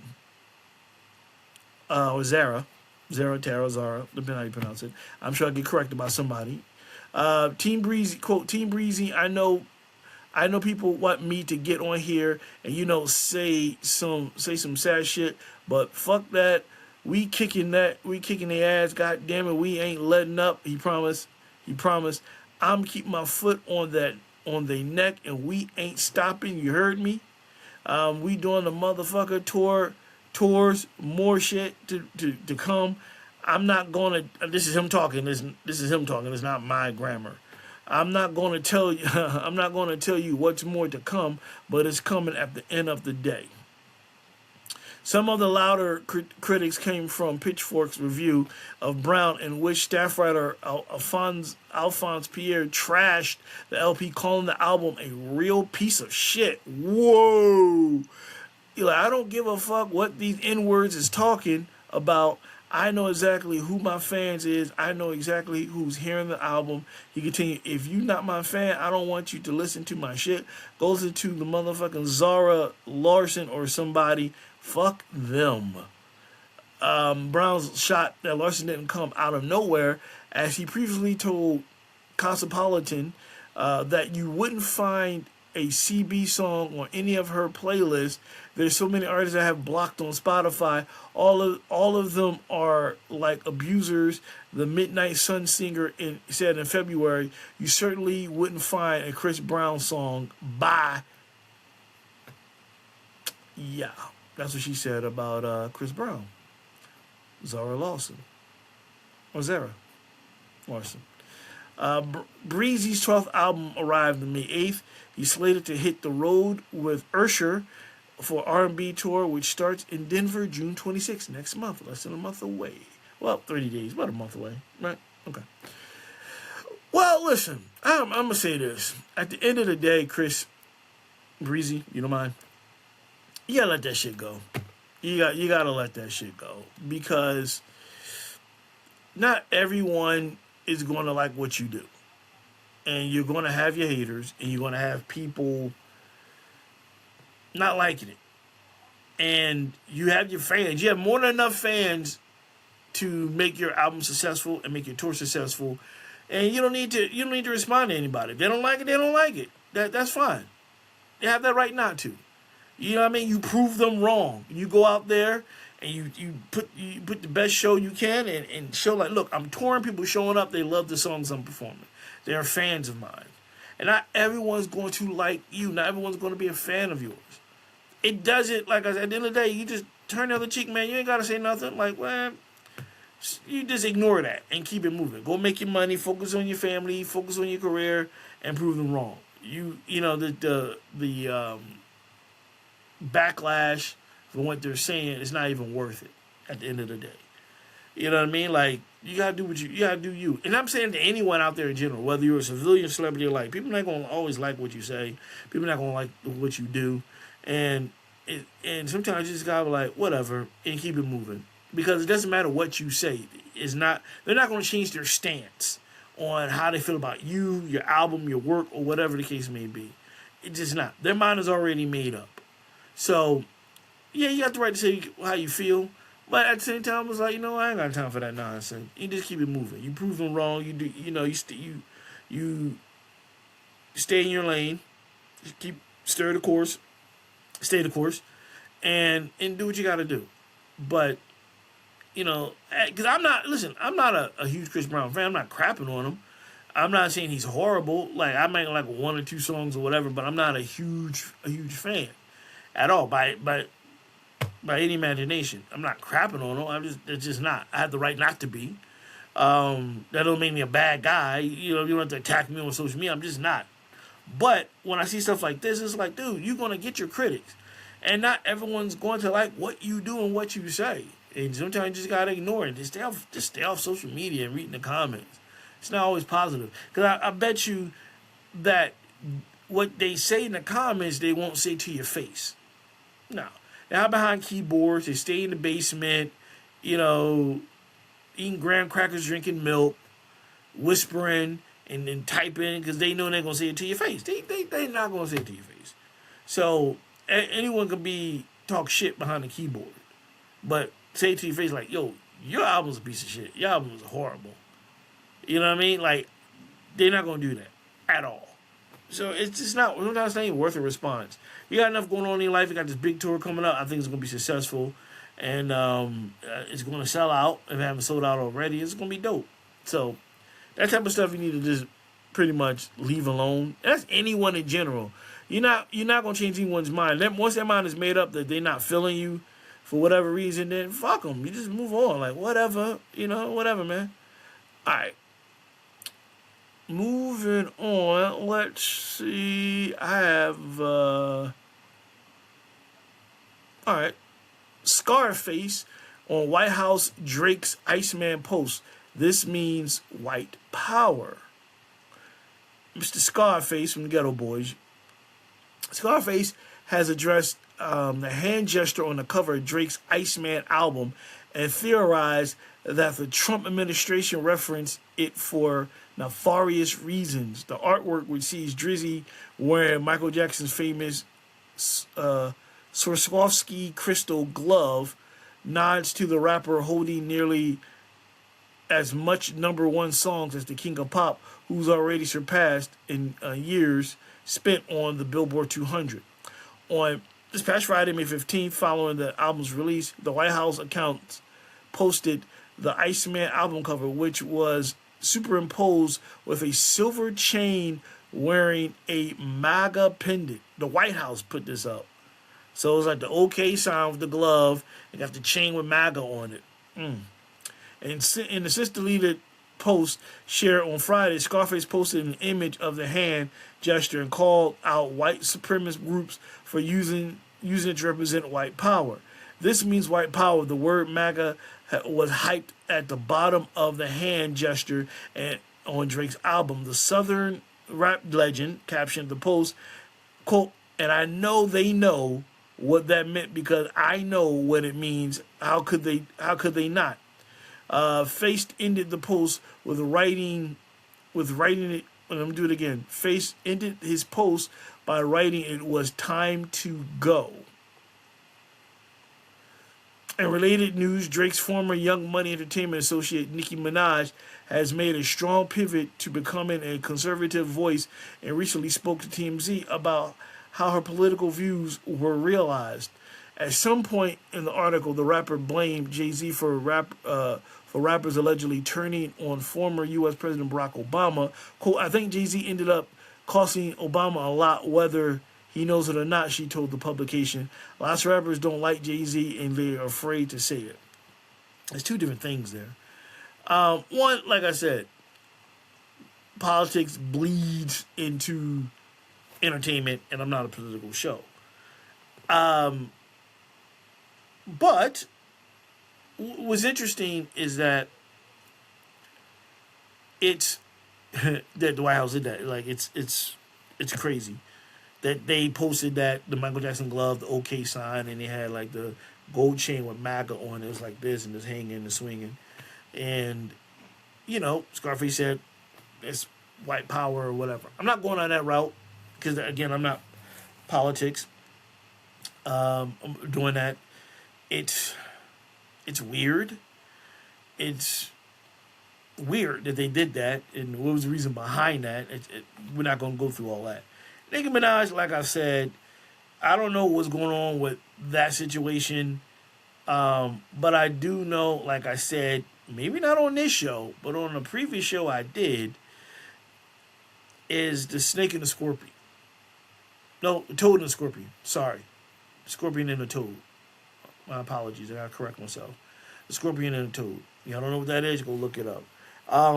Or Zara, depending on how you pronounce it. I'm sure I get corrected by somebody. Team Breezy, quote, Team Breezy, I know people want me to get on here and, you know, say some sad shit, but fuck that. We kicking their ass, god damn it, we ain't letting up. He promised. I'm keeping my foot on their neck, and we ain't stopping. You heard me? We doing the motherfucker tours, more shit to come. I'm not gonna. This is him talking. This is him talking. It's not my grammar. I'm not gonna tell you. I'm not gonna tell you what's more to come, but it's coming at the end of the day. Some of the louder critics came from Pitchfork's review of Brown, in which staff writer Alphonse Pierre trashed the LP, calling the album a real piece of shit. Whoa. Like, I don't give a fuck what these N-words is talking about. I know exactly who my fans is. I know exactly who's hearing the album. He continued, if you not my fan, I don't want you to listen to my shit. Go listen to the motherfucking Zara Larson or somebody. Fuck them. Brown's shot that Larson didn't come out of nowhere, as he previously told Cosmopolitan that you wouldn't find a CB song on any of her playlists. There's so many artists that have blocked on Spotify. All of them are like abusers. The Midnight Sun singer said in February, you certainly wouldn't find a Chris Brown song by. Yeah, that's what she said about Chris Brown. Zara Larson. Breezy's 12th album arrived on May 8th. He's slated to hit the road with Ursher for R&B tour, which starts in Denver June 26th, next month, less than a month away. Well, 30 days, about a month away, right? Okay. Well, listen, I'm going to say this. At the end of the day, Chris, Breezy, you don't mind? You got to let that shit go. You got to let that shit go, because not everyone is going to like what you do. and you're going to have your haters, and you're going to have people not liking it. And you have your fans. You have more than enough fans to make your album successful and make your tour successful. And you don't need to respond to anybody. If they don't like it, they don't like it. That's fine. They have that right not to. You know what I mean? You prove them wrong. You go out there and you put the best show you can and show, like, look, I'm touring, people showing up, they love the songs I'm performing. They're fans of mine. And not everyone's going to like you. Not everyone's going to be a fan of yours. It doesn't, like I said, at the end of the day, you just turn the other cheek, man. You ain't got to say nothing. Like, well, you just ignore that and keep it moving. Go make your money, focus on your family, focus on your career, and prove them wrong. You know, the backlash for what they're saying is not even worth it at the end of the day. You know what I mean? Like, you gotta do you gotta do you. And I'm saying to anyone out there in general, whether you're a civilian, celebrity, or like, people not gonna always like what you say. People not gonna like what you do. And sometimes you just gotta be like, whatever, and keep it moving. Because it doesn't matter what you say. They're not gonna change their stance on how they feel about you, your album, your work, or whatever the case may be. It's just not. Their mind is already made up. So, yeah, you got the right to say how you feel. But at the same time, it's like, I ain't got time for that nonsense. You just keep it moving. You prove them wrong. You stay in your lane. You stay the course, and do what you got to do. But, because I'm not a huge Chris Brown fan. I'm not crapping on him. I'm not saying he's horrible. Like, I might like one or two songs or whatever, but I'm not a huge fan at all by any imagination. I'm not crapping on him. It's just not. I have the right not to be. That don't make me a bad guy. You don't have to attack me on social media. I'm just not. But when I see stuff like this, it's like, dude, you're going to get your critics. And not everyone's going to like what you do and what you say. And sometimes you just got to ignore it. Just stay off social media and reading the comments. It's not always positive. Because I bet you that what they say in the comments, they won't say to your face. No. They hide behind keyboards. They stay in the basement, eating graham crackers, drinking milk, whispering, and then typing because they know they're going to say it to your face. They're not going to say it to your face. So anyone can talk shit behind the keyboard. But say it to your face like, yo, your album's a piece of shit. Your album is horrible. You know what I mean? Like, they're not going to do that at all. So it's just not, sometimes it ain't worth a response. You got enough going on in your life. You got this big tour coming up. I think it's going to be successful. And it's going to sell out. If it haven't sold out already, it's going to be dope. So that type of stuff you need to just pretty much leave alone. That's anyone in general. You're not going to change anyone's mind. Once their mind is made up that they're not feeling you for whatever reason, then fuck them. You just move on. Like, whatever. Whatever, man. All right. Moving on, let's see. I have, all right. Scarface on White House Drake's Iceman post. This means white power. Mr. Scarface from the Ghetto Boys. Scarface has addressed the hand gesture on the cover of Drake's Iceman album and theorized that the Trump administration referenced it for nefarious reasons. The artwork, which sees Drizzy wearing Michael Jackson's famous Swarovski crystal glove, nods to the rapper holding nearly as much #1 songs as the King of Pop, who's already surpassed in years spent on the Billboard 200. On this past Friday, May 15th, following the album's release, the White House account posted the Iceman album cover, which was superimposed with a silver chain wearing a MAGA pendant. The White House put this up. So it was like the OK sign with the glove and got the chain with MAGA on it. And in the since-deleted post shared on Friday, Scarface posted an image of the hand gesture and called out white supremacist groups for using it to represent white power. This means white power. The word MAGA was hyped at the bottom of the hand gesture and on Drake's album. The Southern rap legend captioned the post, quote, "And I know they know what that meant because I know what it means. How could they not?" Faced ended the post with writing it and I'm gonna do it again. Face ended his post by writing, "It was time to go." In related news, Drake's former Young Money Entertainment associate Nicki Minaj has made a strong pivot to becoming a conservative voice and recently spoke to TMZ about how her political views were realized. At some point in the article, the rapper blamed Jay-Z for rappers allegedly turning on former U.S. President Barack Obama. Quote, "I think Jay-Z ended up costing Obama a lot, whether he knows it or not," she told the publication. "Lots of rappers don't like Jay-Z and they're afraid to say it." There's two different things there. One, like I said, politics bleeds into entertainment, and I'm not a political show. But what's interesting is that it's that the White House did that. Like it's crazy that they posted that the Michael Jackson glove, the OK sign, and they had like the gold chain with MAGA on it. It was like this and just hanging and swinging. And, you know, Scarface said it's white power or whatever. I'm not going on that route because, again, I'm not politics. I'm doing that. It's weird. It's weird that they did that, and what was the reason behind that. We're not going to go through all that. Nicki Minaj, like I said, I don't know what's going on with that situation, but I do know, like I said, maybe not on this show, but on a previous show I did, is the snake and the scorpion. No, the toad and the scorpion. Sorry. Scorpion and the toad. My apologies. I got to correct myself. The scorpion and the toad. Y'all don't know what that is? Go look it up.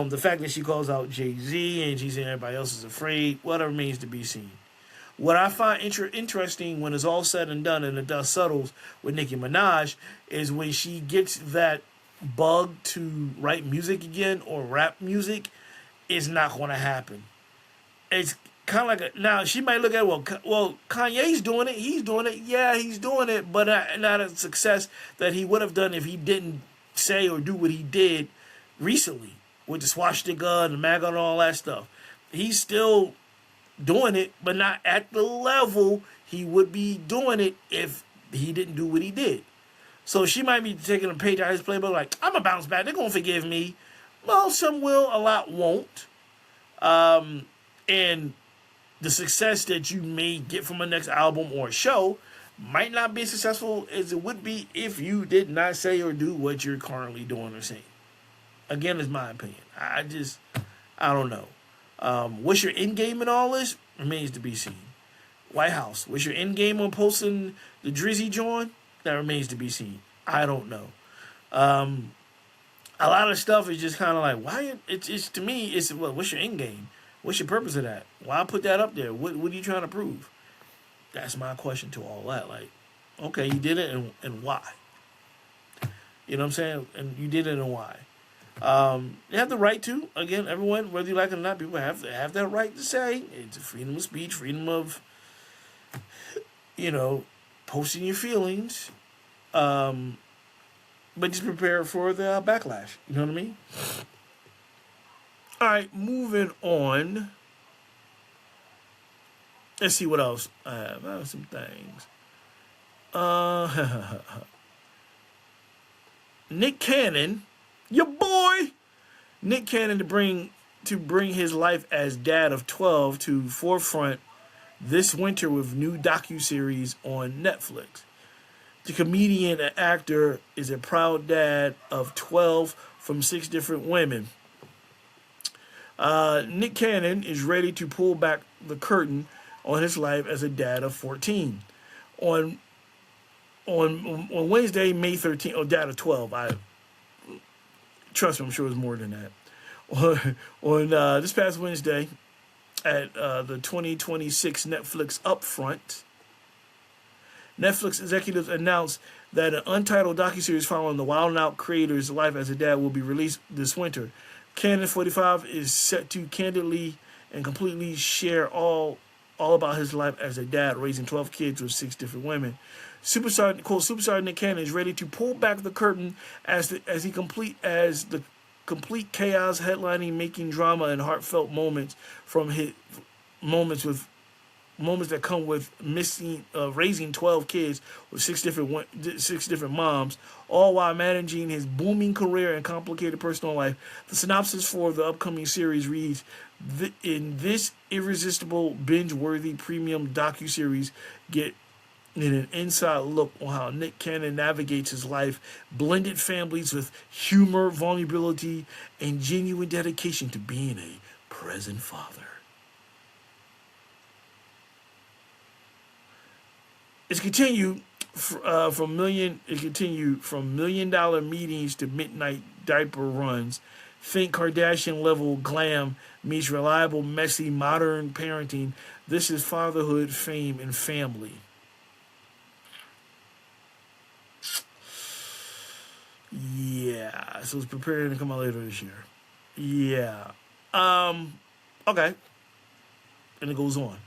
The fact that she calls out Jay-Z and she's saying everybody else is afraid, whatever remains to be seen. What I find interesting when it's all said and done and the dust settles with Nicki Minaj is when she gets that bug to write music again or rap music, it's not going to happen. It's kind of like now she might look at well Kanye's doing it, he's doing it, yeah, he's doing it, but not a success that he would have done if he didn't say or do what he did recently with the swastika and the MAGA and all that stuff. He's still doing it, but not at the level he would be doing it if he didn't do what he did. So she might be taking a page out of his playbook like, I'm going to bounce back. They're going to forgive me. Well, some will, a lot won't. And the success that you may get from a next album or show might not be as successful as it would be if you did not say or do what you're currently doing or saying. Again, is my opinion. I don't know. What's your end game in all this? Remains to be seen. White House, what's your end game on posting the Drizzy joint? That remains to be seen. I don't know. A lot of stuff is just kind of like, why? It's to me, it's what's your end game? What's your purpose of that? Why put that up there? What are you trying to prove? That's my question to all that. Like, okay, you did it, and why? You know what I'm saying? And you did it, and why? You have the right to, again, everyone, whether you like it or not, people have that right to say. It's freedom of speech, freedom of, posting your feelings. But just prepare for the backlash. You know what I mean? All right, moving on. Let's see what else I have. I have some things. Nick Cannon, your boy, Nick Cannon to bring his life as dad of 12 to forefront this winter with new docuseries on Netflix. The comedian and actor is a proud dad of 12 from 6 different women. Nick Cannon is ready to pull back the curtain on his life as a dad of 14. On Wednesday, May 13th, dad of 12. Trust me, I'm sure it was more than that. On this past Wednesday, at the 2026 Netflix Upfront, Netflix executives announced that an untitled docuseries following the Wild 'N Out creator's life as a dad will be released this winter. Cannon, 45, is set to candidly and completely share all about his life as a dad, raising 12 kids with 6 different women. Superstar Nick Cannon is ready to pull back the curtain as the complete chaos, headlining, making drama, and heartfelt moments from his moments that come with raising 12 kids with six different moms, all while managing his booming career and complicated personal life. The synopsis for the upcoming series reads: in this irresistible, binge-worthy premium docuseries, get an inside look on how Nick Cannon navigates his life, blended families with humor, vulnerability, and genuine dedication to being a present father. It's continued from $1 million meetings to midnight diaper runs. Think Kardashian level glam meets reliable, messy, modern parenting. This is fatherhood, fame, and family. Yeah, so it's preparing to come out later this year. Yeah. Okay. And it goes on.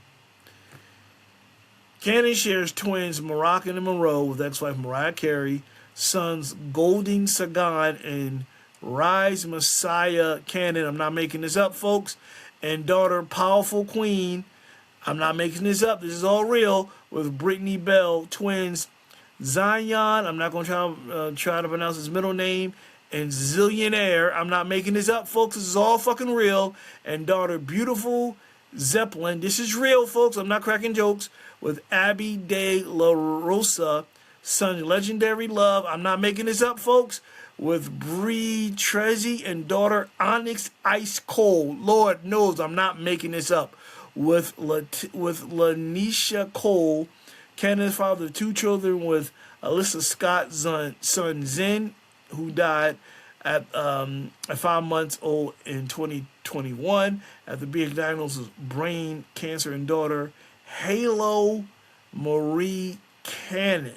Cannon shares twins Moroccan and Monroe with ex-wife Mariah Carey, sons Golding Sagan and Rise Messiah Cannon, I'm not making this up, folks, and daughter Powerful Queen, I'm not making this up, this is all real, with Brittany Bell, twins Zion, I'm not going to try to pronounce his middle name, and Zillionaire, I'm not making this up, folks, this is all fucking real, and daughter Beautiful Zeppelin, this is real, folks, I'm not cracking jokes, with Abby De La Rosa, son Legendary Love, I'm not making this up, folks, with Bree Trezzy and daughter Onyx Ice Cold, Lord knows I'm not making this up, with Lanisha Cole, Cannon's father of 2 children with Alyssa Scott's son Zen, who died at 5 months old in 2021 after being diagnosed with brain cancer, and daughter Halo Marie Cannon.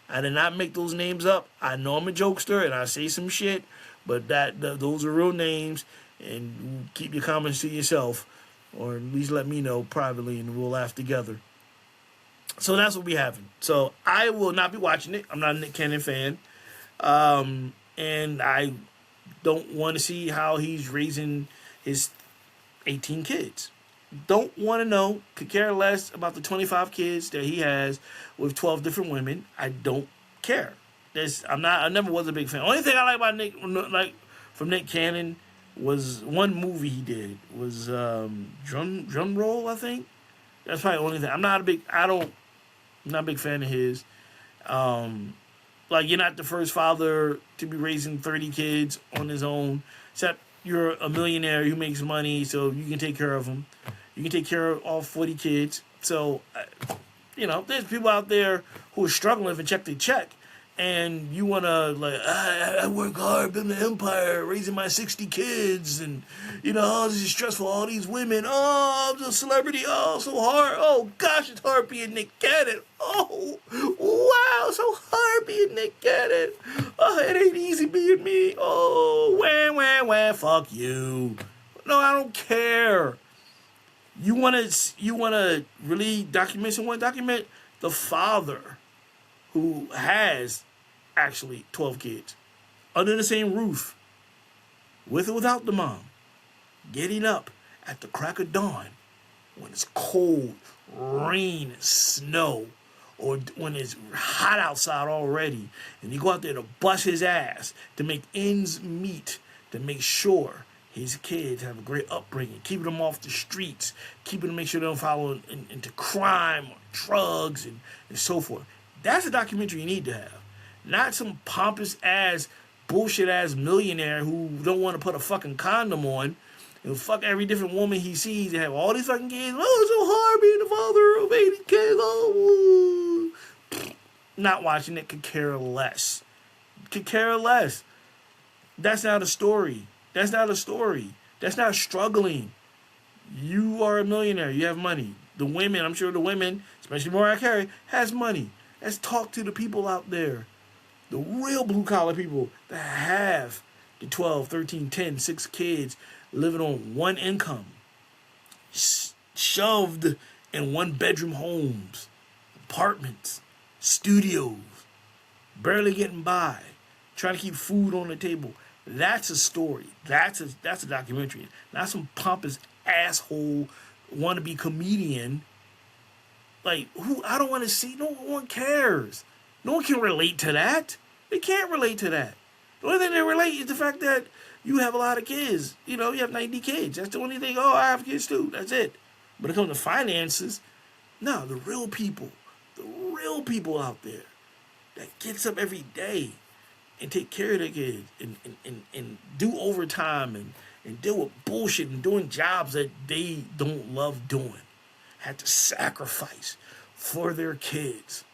I did not make those names up. I know I'm a jokester and I say some shit, but those are real names, and keep your comments to yourself, or at least let me know privately and we'll laugh together. So that's what we having. So I will not be watching it. I'm not a Nick Cannon fan. And I don't want to see how he's raising his 18 kids. Don't want to know, could care less about the 25 kids that he has with 12 different women. I don't care. I never was a big fan. Only thing I like about from Nick Cannon was one movie he did was Drum Roll, I think. That's probably the only thing. I'm not a big fan of his. Like, you're not the first father to be raising 30 kids on his own, except you're a millionaire who makes money, so you can take care of them. You can take care of all 40 kids. So, there's people out there who are struggling and check their check. And you want to, I work hard, building an empire, raising my 60 kids. And, this is stressful. All these women. Oh, I'm a celebrity. Oh, so hard. Oh, gosh, it's hard being Nick Cannon. Oh, wow, so hard being Nick Cannon. Oh, it ain't easy being me. Oh, wah, fuck you. No, I don't care. You want to really document someone? Document the father who has actually 12 kids under the same roof, with or without the mom, getting up at the crack of dawn when it's cold, rain, snow, or when it's hot outside already, and you go out there to bust his ass to make ends meet, to make sure his kids have a great upbringing, keeping them off the streets, keeping them, make sure they don't follow into crime or drugs and so forth. That's a documentary you need to have. Not some pompous ass, bullshit ass millionaire who don't want to put a fucking condom on and fuck every different woman he sees and have all these fucking kids. Oh, it's so hard being the father of 80 kids. Oh. Not watching it, could care less. Could care less. That's not a story. That's not a story. That's not struggling. You are a millionaire. You have money. The women, I'm sure the women, especially Mariah Carey, has money. Let's talk to the people out there, the real blue-collar people that have the 12, 13, 10, 6 kids living on one income, shoved in one-bedroom homes, apartments, studios, barely getting by, trying to keep food on the table. That's a story. That's a documentary. Not some pompous asshole wannabe comedian. Like, who? I don't want to see. No one cares. No one can relate to that. They can't relate to that. The only thing they relate is the fact that you have a lot of kids. You know, you have 90 kids. That's the only thing. Oh, I have kids too. That's it. But when it comes to finances, no, the real people out there that gets up every day and take care of their kids and do overtime and deal with bullshit and doing jobs that they don't love doing, had to sacrifice for their kids.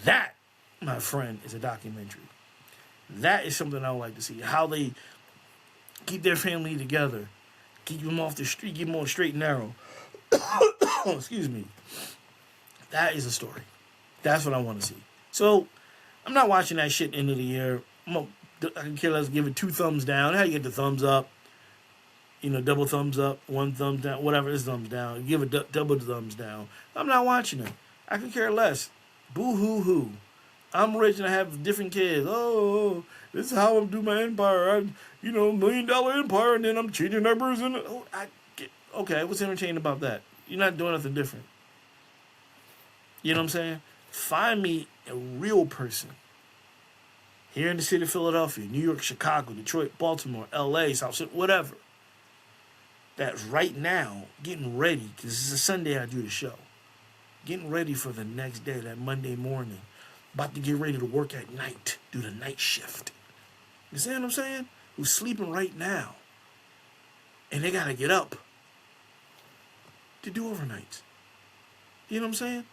That, my friend, is a documentary. That is something I would like to see. How they keep their family together, keep them off the street, keep them on the straight and narrow. Excuse me. That is a story. That's what I want to see. So, I'm not watching that shit end of the year. I can care less, give it 2 thumbs down. How you get the thumbs up? You know, double thumbs up, 1 thumbs down, whatever is thumbs down. Give it double thumbs down. I'm not watching it. I can care less. Boo hoo hoo. I'm rich and I have different kids. Oh, this is how I'm doing my empire. I'm, $1 million empire, and then I'm cheating neighbors. And okay, what's entertaining about that? You're not doing nothing different. You know what I'm saying? Find me a real person here in the city of Philadelphia, New York, Chicago, Detroit, Baltimore, LA, South Central, whatever, that's right now getting ready, because this is a Sunday I do the show, getting ready for the next day, that Monday morning, about to get ready to work at night, do the night shift. You see what I'm saying? Who's sleeping right now, and they got to get up to do overnights. You know what I'm saying?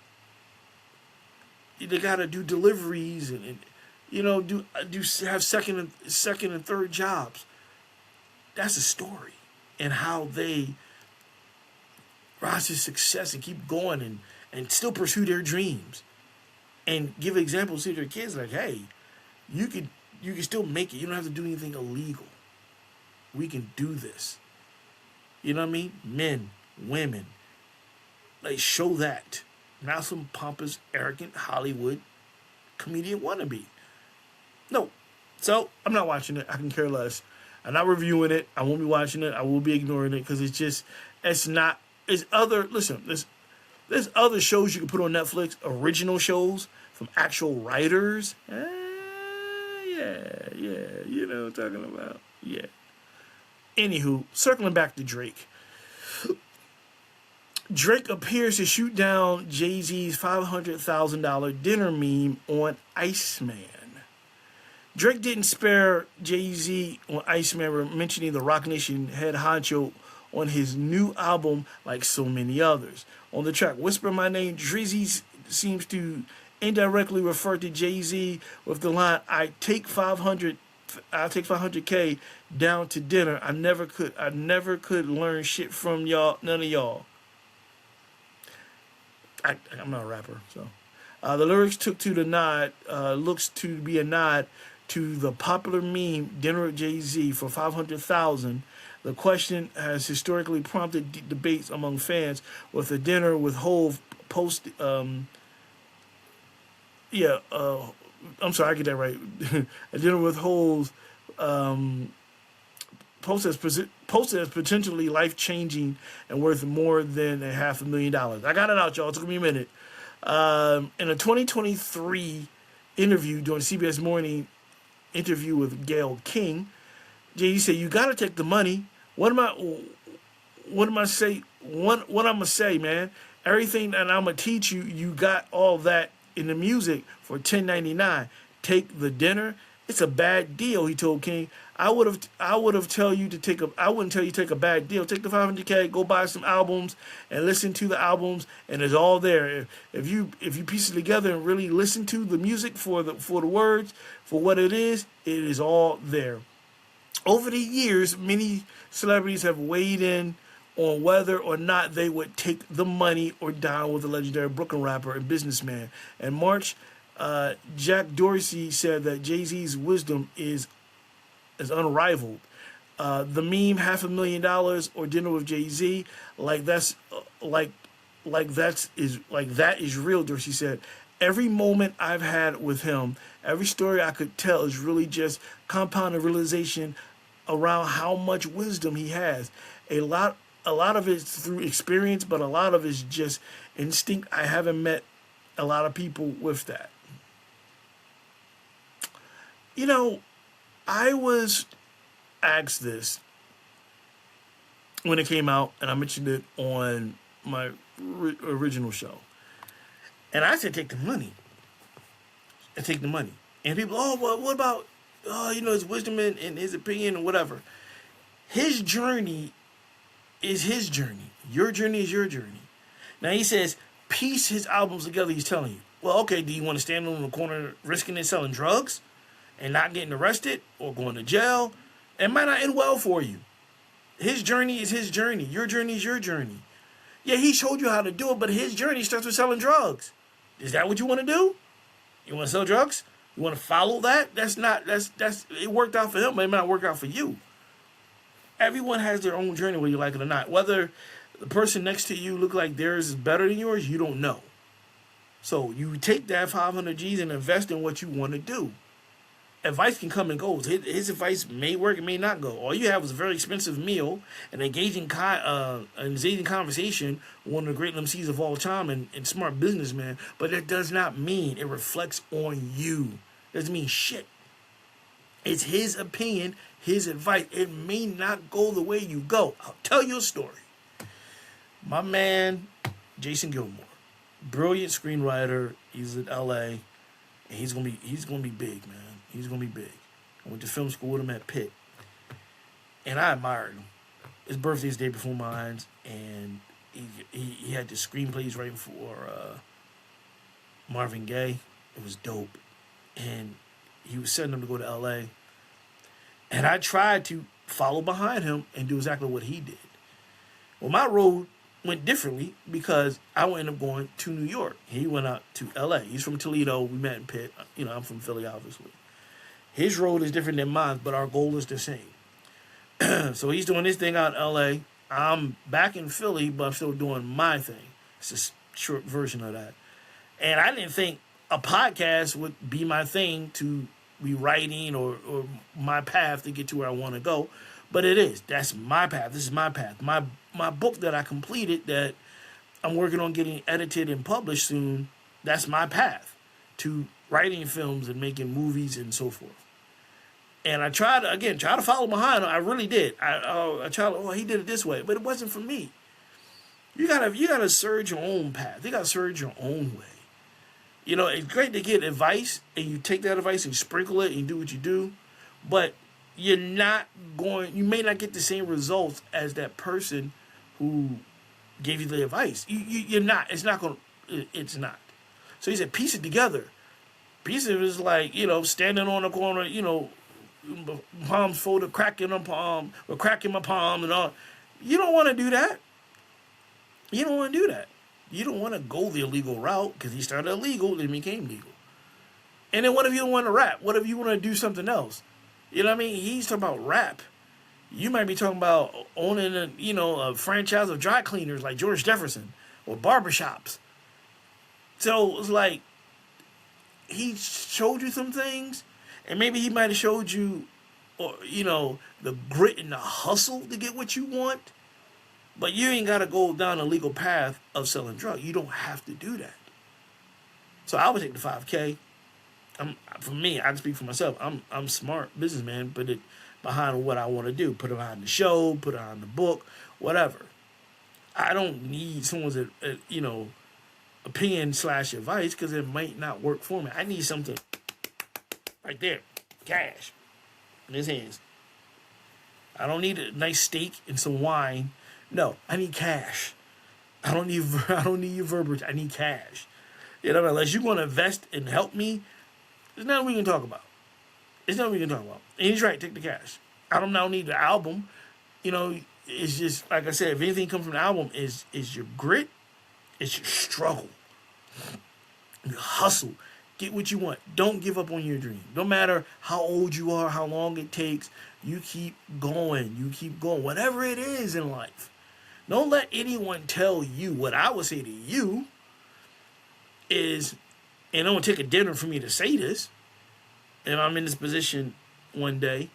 They got to do deliveries and have second and third jobs. That's a story, and how they rise to success and keep going and still pursue their dreams, and give examples to their kids like, hey, you can still make it. You don't have to do anything illegal. We can do this. You know what I mean? Men, women, like, show that. Not some pompous, arrogant Hollywood comedian wannabe. No. So, I'm not watching it. I can care less. I'm not reviewing it. I won't be watching it. I will be ignoring it, because there's other shows you can put on Netflix, original shows from actual writers. Yeah, you know what I'm talking about. Yeah. Anywho, circling back to Drake. Drake appears to shoot down Jay-Z's $500,000 dinner meme on Iceman. Drake didn't spare Jay-Z on Iceman, mentioning the Rock Nation head honcho on his new album like so many others. On the track Whisper My Name, Drizzy seems to indirectly refer to Jay-Z with the line, I'll take 500K down to dinner. I never could learn shit from y'all, none of y'all. I'm not a rapper, so. The lyrics looks to be a nod to the popular meme Dinner with Jay-Z for $500,000. The question has historically prompted debates among fans, with a dinner with Hov post. I'm sorry, I get that right. A dinner with Hov posted as potentially life-changing and worth more than $500,000. I got it out, y'all. It took me a minute. In a 2023 interview during CBS Morning interview with Gayle King, Jay-Z said, "You got to take the money. What am I gonna say, man? Everything that I'm gonna teach you, you got all that in the music for $10.99. Take the dinner. It's a bad deal," he told King. I wouldn't tell you to take a bad deal. Take the $500K, go buy some albums and listen to the albums, and it's all there. If you piece it together and really listen to the music for the words, for what it is all there. Over the years, many celebrities have weighed in on whether or not they would take the money or dine with the legendary Brooklyn rapper and businessman. In March, Jack Dorsey said that Jay-Z's wisdom is unrivaled. The meme $500,000 or dinner with Jay-Z, like like that is real, Dorsey said. Every moment I've had with him, every story I could tell is really just compounded realization around how much wisdom he has. A lot of it's through experience, but a lot of it's just instinct. I haven't met a lot of people with that. You know, I was asked this when it came out, and I mentioned it on my original show. And I said, take the money. And take the money. And people, oh, well, what about, his wisdom and his opinion and whatever. His journey is his journey. Your journey is your journey. Now, he says, piece his albums together, he's telling you. Well, okay, do you want to stand on the corner risking and selling drugs and not getting arrested or going to jail? It might not end well for you. His journey is his journey. Your journey is your journey. Yeah, he showed you how to do it, but his journey starts with selling drugs. Is that what you want to do? You want to sell drugs? You want to follow that? That's it worked out for him, but it might not work out for you. Everyone has their own journey, whether you like it or not. Whether the person next to you look like theirs is better than yours, you don't know. So you take that 500 G's and invest in what you want to do. Advice can come and go. His advice may work, it may not go. All you have is a very expensive meal, an engaging conversation with one of the great MCs of all time and smart businessman, but that does not mean it reflects on you. It doesn't mean shit. It's his opinion, his advice. It may not go the way you go. I'll tell you a story. My man, Jason Gilmore, brilliant screenwriter. He's in LA, and he's gonna be big, man. He's going to be big. I went to film school with him at Pitt. And I admired him. His birthday's the day before mine. And he had the screenplays writing for Marvin Gaye. It was dope. And he was setting them to go to L.A. And I tried to follow behind him and do exactly what he did. Well, my road went differently because I ended up going to New York. He went out to L.A. He's from Toledo. We met in Pitt. I'm from Philly, obviously. His road is different than mine, but our goal is the same. So he's doing his thing out in L.A. I'm back in Philly, but I'm still doing my thing. It's a short version of that. And I didn't think a podcast would be my thing to be writing or my path to get to where I want to go. But it is. That's my path. This is my path. My book that I completed that I'm working on getting edited and published soon, that's my path to writing films and making movies and so forth. And I tried to follow behind him. I really did. I tried, he did it this way. But it wasn't for me. You gotta surge your own path. You gotta surge your own way. It's great to get advice, and you take that advice and sprinkle it and do what you do. But you may not get the same results as that person who gave you the advice. You're not. It's not. So he said, piece it together. Piece of it is like, standing on the corner, palms folded, cracking my palm and all. You don't want to do that. You don't want to do that. You don't want to go the illegal route because he started illegal, then became legal. And then what if you don't want to rap? What if you want to do something else? You know what I mean? He's talking about rap. You might be talking about owning a franchise of dry cleaners like George Jefferson or barbershops. So it's like he showed you some things, and maybe he might have showed you, the grit and the hustle to get what you want. But you ain't got to go down a legal path of selling drugs. You don't have to do that. So I would take the 5K. For me, I can speak for myself. I'm smart businessman, put it behind what I want to do. Put it behind the show, put it on the book, whatever. I don't need someone's opinion / advice because it might not work for me. I need something right there, cash in his hands. I don't need a nice steak and some wine. No, I need cash. I don't need your verbiage. I need cash. Unless you're going to invest and help me, there's nothing we can talk about. And he's right, take the cash. I don't need the album. It's just, like I said, if anything comes from the album, is your grit, it's your struggle. Your hustle. Get what you want. Don't give up on your dream. No matter how old you are, how long it takes, you keep going. Whatever it is in life. Don't let anyone tell you. What I would say to you is, and it won't take a dinner for me to say this, and I'm in this position one day,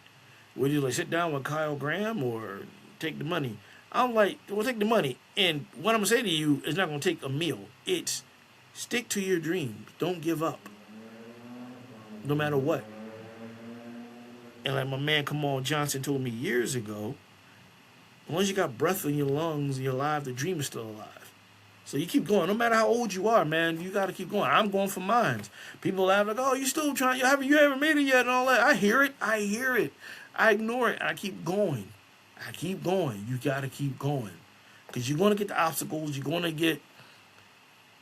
would you like sit down with Kyle Graham or take the money? I'm like, well, take the money. And what I'm gonna say to you is not gonna take a meal. It's stick to your dreams. Don't give up, no matter what. And like my man Kamal Johnson told me years ago, as long as you got breath in your lungs and you're alive, the dream is still alive. So you keep going. No matter how old you are, man, you got to keep going. I'm going for mine. People laugh like, oh, you still trying. You haven't made it yet and all that. I hear it. I ignore it. I keep going. You got to keep going. Because you're going to get the obstacles. You're going to get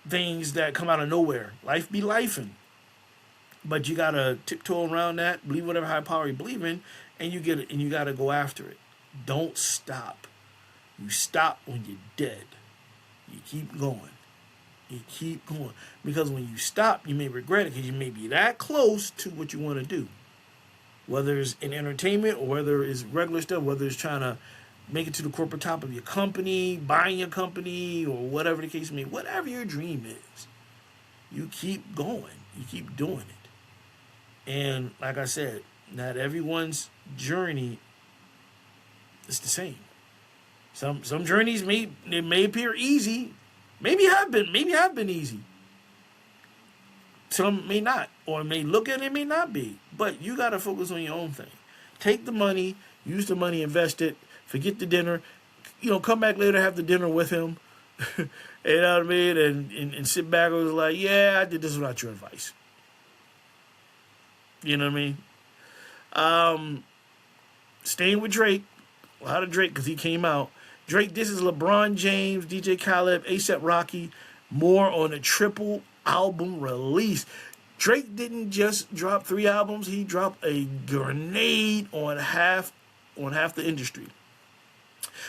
things that come out of nowhere. Life be lifing. But you got to tiptoe around that, believe whatever high power you believe in, and you get it, and you got to go after it. Don't stop. You stop when you're dead. You keep going. Because when you stop, you may regret it because you may be that close to what you want to do. Whether it's in entertainment or whether it's regular stuff, whether it's trying to make it to the corporate top of your company, buying your company, or whatever the case may be, whatever your dream is, you keep going. You keep doing it. And like I said, not everyone's journey is the same. Some journeys may appear easy, maybe have been easy. Some may not, or may look at it, may not be. But you got to focus on your own thing. Take the money, use the money, invest it. Forget the dinner. Come back later, have the dinner with him. You know what I mean? And sit back and was like, yeah, I did this without your advice. You know what I mean? Staying with Drake. Well, how to Drake? Because he came out. Drake, this is LeBron James, DJ Khaled, A$AP Rocky. More on a triple album release. Drake didn't just drop 3 albums. He dropped a grenade on half the industry.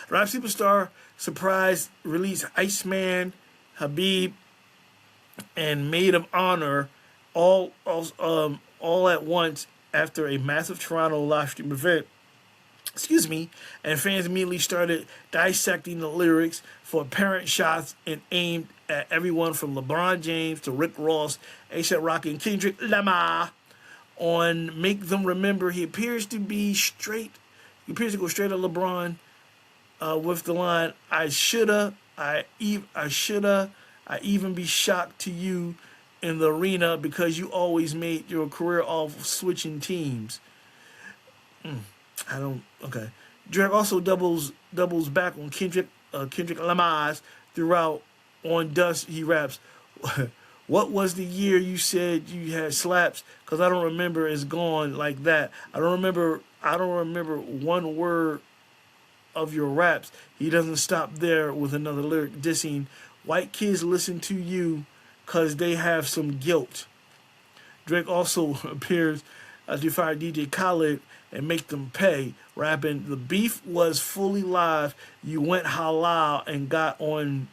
Rap superstar surprise release ICEMAN, Habib, and Maid of Honor all at once after a massive Toronto live stream event. And fans immediately started dissecting the lyrics for apparent shots and aimed at everyone from LeBron James to Rick Ross, A$AP Rocky, and Kendrick Lamar. On Make Them Remember, he appears to go straight at LeBron with the line, I even be shocked to you in the arena because you always made your career off switching teams. Okay. Drake also doubles back on Kendrick Lamar's throughout. On Dust, he raps, what was the year you said you had slaps? Because I don't remember it's gone like that. I don't remember one word of your raps. He doesn't stop there with another lyric dissing, white kids listen to you because they have some guilt. Drake also appears to fire DJ Khaled and make them pay, rapping, the beef was fully live, you went halal and got on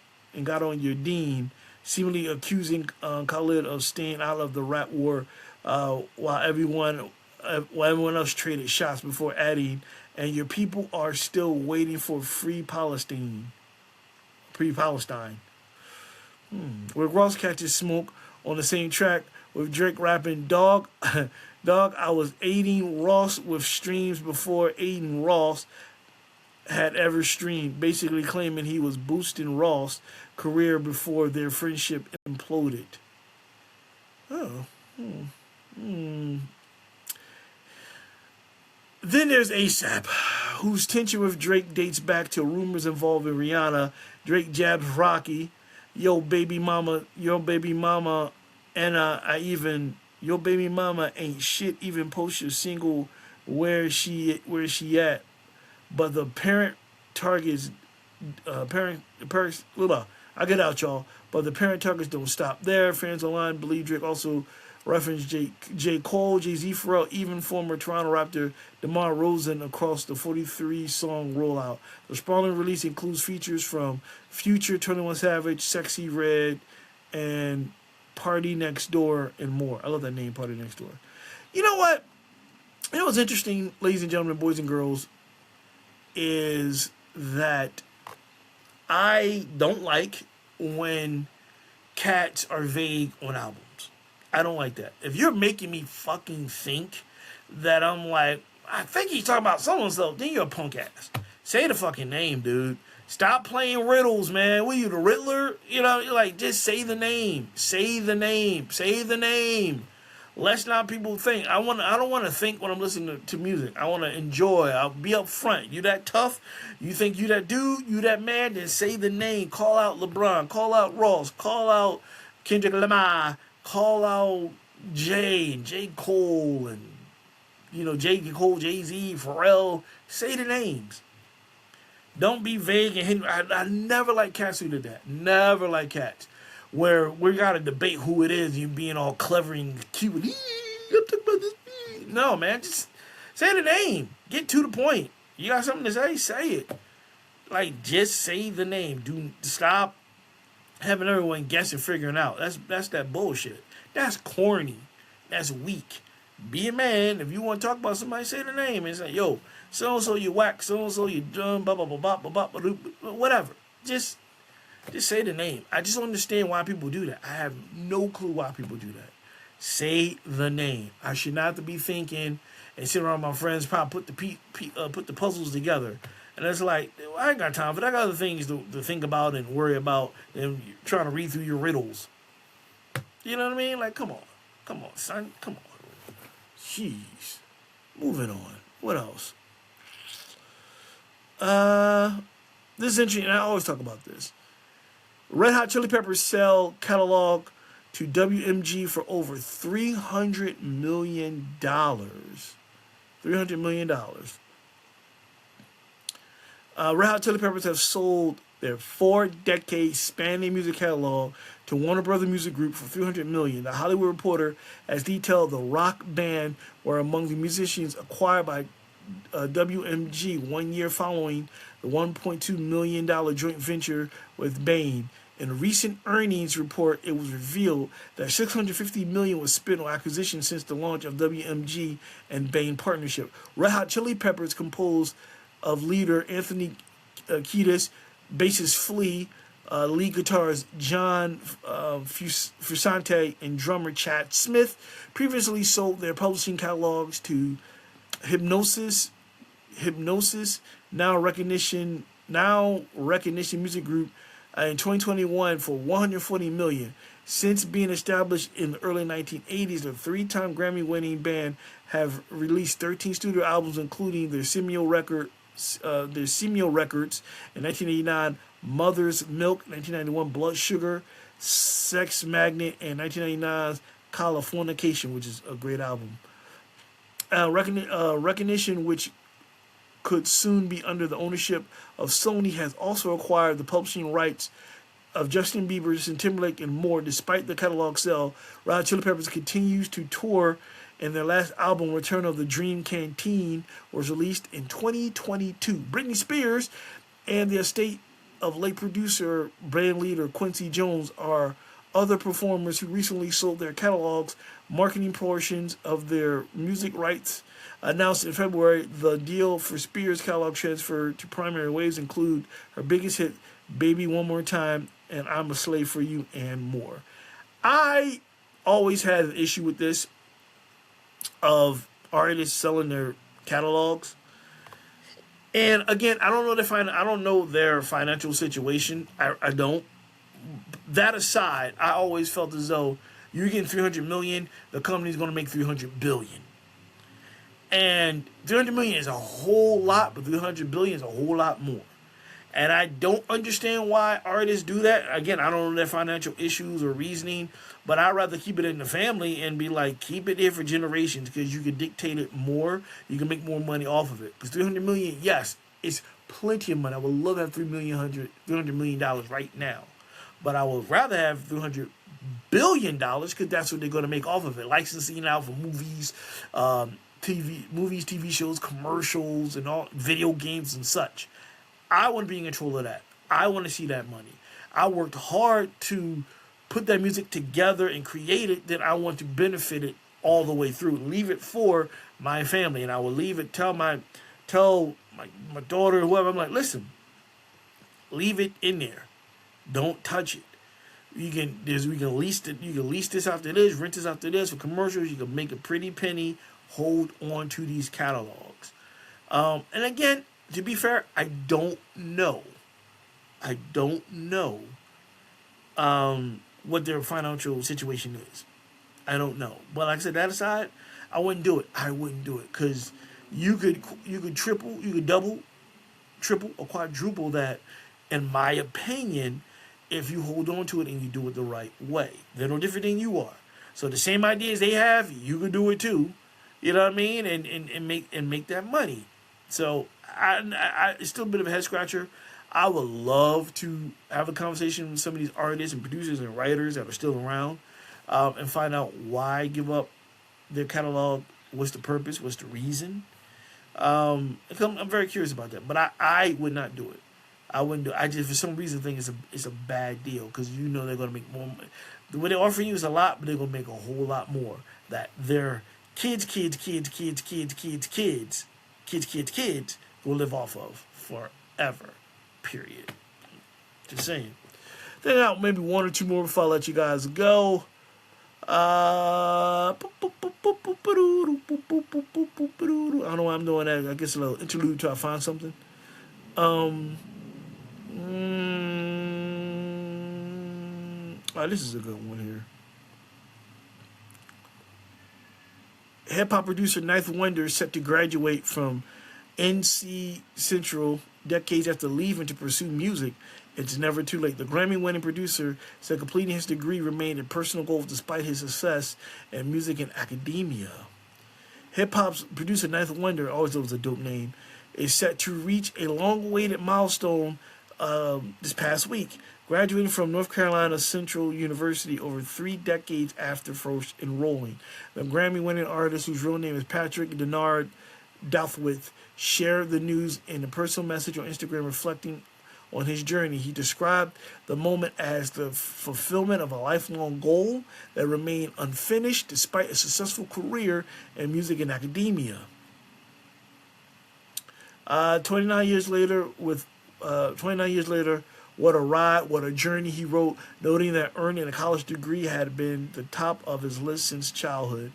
your dean, seemingly accusing Khaled of staying out of the rap war while everyone else traded shots before adding, and your people are still waiting for free Palestine. Where Ross catches smoke on the same track with Drake rapping, dog, I was aiding Ross with streams before aiding Ross had ever streamed, basically claiming he was boosting Ross' career before their friendship imploded. Then there's A$AP, whose tension with Drake dates back to rumors involving Rihanna. Drake jabs Rocky, your baby mama, and your baby mama ain't shit. Even post your single, where she at? But the parent targets, I get out, y'all. But the parent targets don't stop there. Fans online believe Drake also referenced J. Cole, Jay-Z, Pharrell, even former Toronto Raptor DeMar Rosen across the 43-song rollout. The sprawling release includes features from Future, 21 Savage, Sexy Red, and Party Next Door, and more. I love that name, Party Next Door. You know what? You know what's interesting, ladies and gentlemen, boys and girls, is that I don't like when cats are vague on albums. I don't like that. If you're making me fucking think that I'm like, I think he's talking about so-and-so, then you're a punk ass. Say the fucking name, dude. Stop playing riddles, man. What are you, the Riddler? You know, like, just say the name. Say the name. Say the name. Let's not people think. I don't want to think when I'm listening to music. I want to enjoy. I'll be up front. You that tough? You think you that dude? You that man? Then say the name. Call out LeBron. Call out Ross. Call out Kendrick Lamar. Call out J. Cole, and J. Cole, Jay-Z, Pharrell. Say the names. Don't be vague and hidden. I never like cats who did that. Never like cats. Where we gotta debate who it is, you being all clever and cute. I'm talking about this. No, man, just say the name. Get to the point. You got something to say it. Like, just say the name. Do stop having everyone guess and figuring out. That's that bullshit. That's corny. That's weak. Be a man. If you want to talk about somebody, say the name and say, yo, so and so you whack, so and so you dumb, blah blah blah blah blah blah, whatever. Just say the name. I just don't understand why people do that. I have no clue why people do that. Say the name. I should not have to be thinking and sitting around with my friends, probably put the puzzles together. And it's like, well, I ain't got time for that. I got other things to think about and worry about than trying to read through your riddles. You know what I mean? Like, come on, son, come on. Jeez. Moving on. What else? This is interesting. I always talk about this. Red Hot Chili Peppers sell catalog to WMG for over $300 million. $300 million. Red Hot Chili Peppers have sold their 4-decade spanning music catalog to Warner Brothers Music Group for $300 million. The Hollywood Reporter has detailed the rock band were among the musicians acquired by WMG 1 year following the $1.2 million joint venture with Bain. In a recent earnings report, it was revealed that $650 million was spent on acquisition since the launch of WMG and Bain partnership. Red Hot Chili Peppers, composed of leader Anthony Kiedis, bassist Flea, lead guitarist John Frusciante, and drummer Chad Smith, previously sold their publishing catalogs to Hypnosis, now Recognition Music Group in 2021 for $140 million. Since being established in the early 1980s, the 3-time Grammy-winning band have released 13 studio albums, including their seminal records in 1989, Mother's Milk, 1991, Blood Sugar, Sex Magnet, and 1999's Californication, which is a great album. Recognition, which could soon be under the ownership of Sony, has also acquired the publishing rights of Justin Bieber, Justin Timberlake, and more. Despite the catalog sale, Red Hot Chili Peppers continues to tour, and their last album, Return of the Dream Canteen, was released in 2022. Britney Spears and the estate of late producer, brand leader Quincy Jones are other performers who recently sold their catalogs. Marketing portions of their music rights announced in February. The deal for Spears' catalog transfer to Primary Waves include her biggest hit, Baby One More Time, and I'm a Slave for You, and more. I always had an issue with this, of artists selling their catalogs. And again, I don't know their financial situation. I don't. That aside, I always felt as though you're getting $300 million, the company's going to make $300 billion. And $300 million is a whole lot, but $300 billion is a whole lot more. And I don't understand why artists do that. Again, I don't know their financial issues or reasoning, but I'd rather keep it in the family and be like, keep it here for generations, because you can dictate it more. You can make more money off of it. Because $300 million, yes, it's plenty of money. I would love to have $300 million right now. But I would rather have $300 billion, because that's what they're going to make off of it. Licensing out for movies, TV shows, commercials, and all video games and such. I want to be in control of that. I want to see that money. I worked hard to put that music together and create it. Then I want to benefit it all the way through. Leave it for my family, and I will leave it. Tell my daughter, whoever. I'm like, listen, Leave it in there. Don't touch it. We can lease it. You can lease this after this, rent this after this for commercials. You can make a pretty penny. Hold on to these catalogs. And again, to be fair, I don't know. What their financial situation is. I don't know. But like I said, that aside, I wouldn't do it. Because you could triple, you could double, triple, or quadruple that, in my opinion, if you hold on to it and you do it the right way. They're no different than you are. So the same ideas they have, you can do it too. You know what I mean? And make that money. So it's still a bit of a head scratcher. I would love to have a conversation with some of these artists and producers and writers that are still around, and find out why give up their catalog. What's the purpose? What's the reason? I'm very curious about that. But I would not do it. I wouldn't do it. I just, for some reason, think it's a bad deal, because you know they're going to make more money. What they're offering you is a lot, but they're going to make a whole lot more. That their kids will live off of forever. Period. Just saying. Then out maybe one or two more before I let you guys go. I don't know why I'm doing that. I guess a little interlude till I find something. This is a good one here. Hip-hop producer Ninth Wonder is set to graduate from NC Central decades after leaving to pursue music. It's never too late. The Grammy-winning producer said completing his degree remained a personal goal despite his success in music and academia. Hip-hop's producer Ninth Wonder, always was a dope name, is set to reach a long-awaited milestone this past week, graduating from North Carolina Central University over 3 decades after first enrolling. The Grammy-winning artist, whose real name is Patrick Denard Douthwaite, shared the news in a personal message on Instagram reflecting on his journey. He described the moment as the fulfillment of a lifelong goal that remained unfinished despite a successful career in music and academia. 29 years later, what a ride, what a journey, he wrote, noting that earning a college degree had been the top of his list since childhood.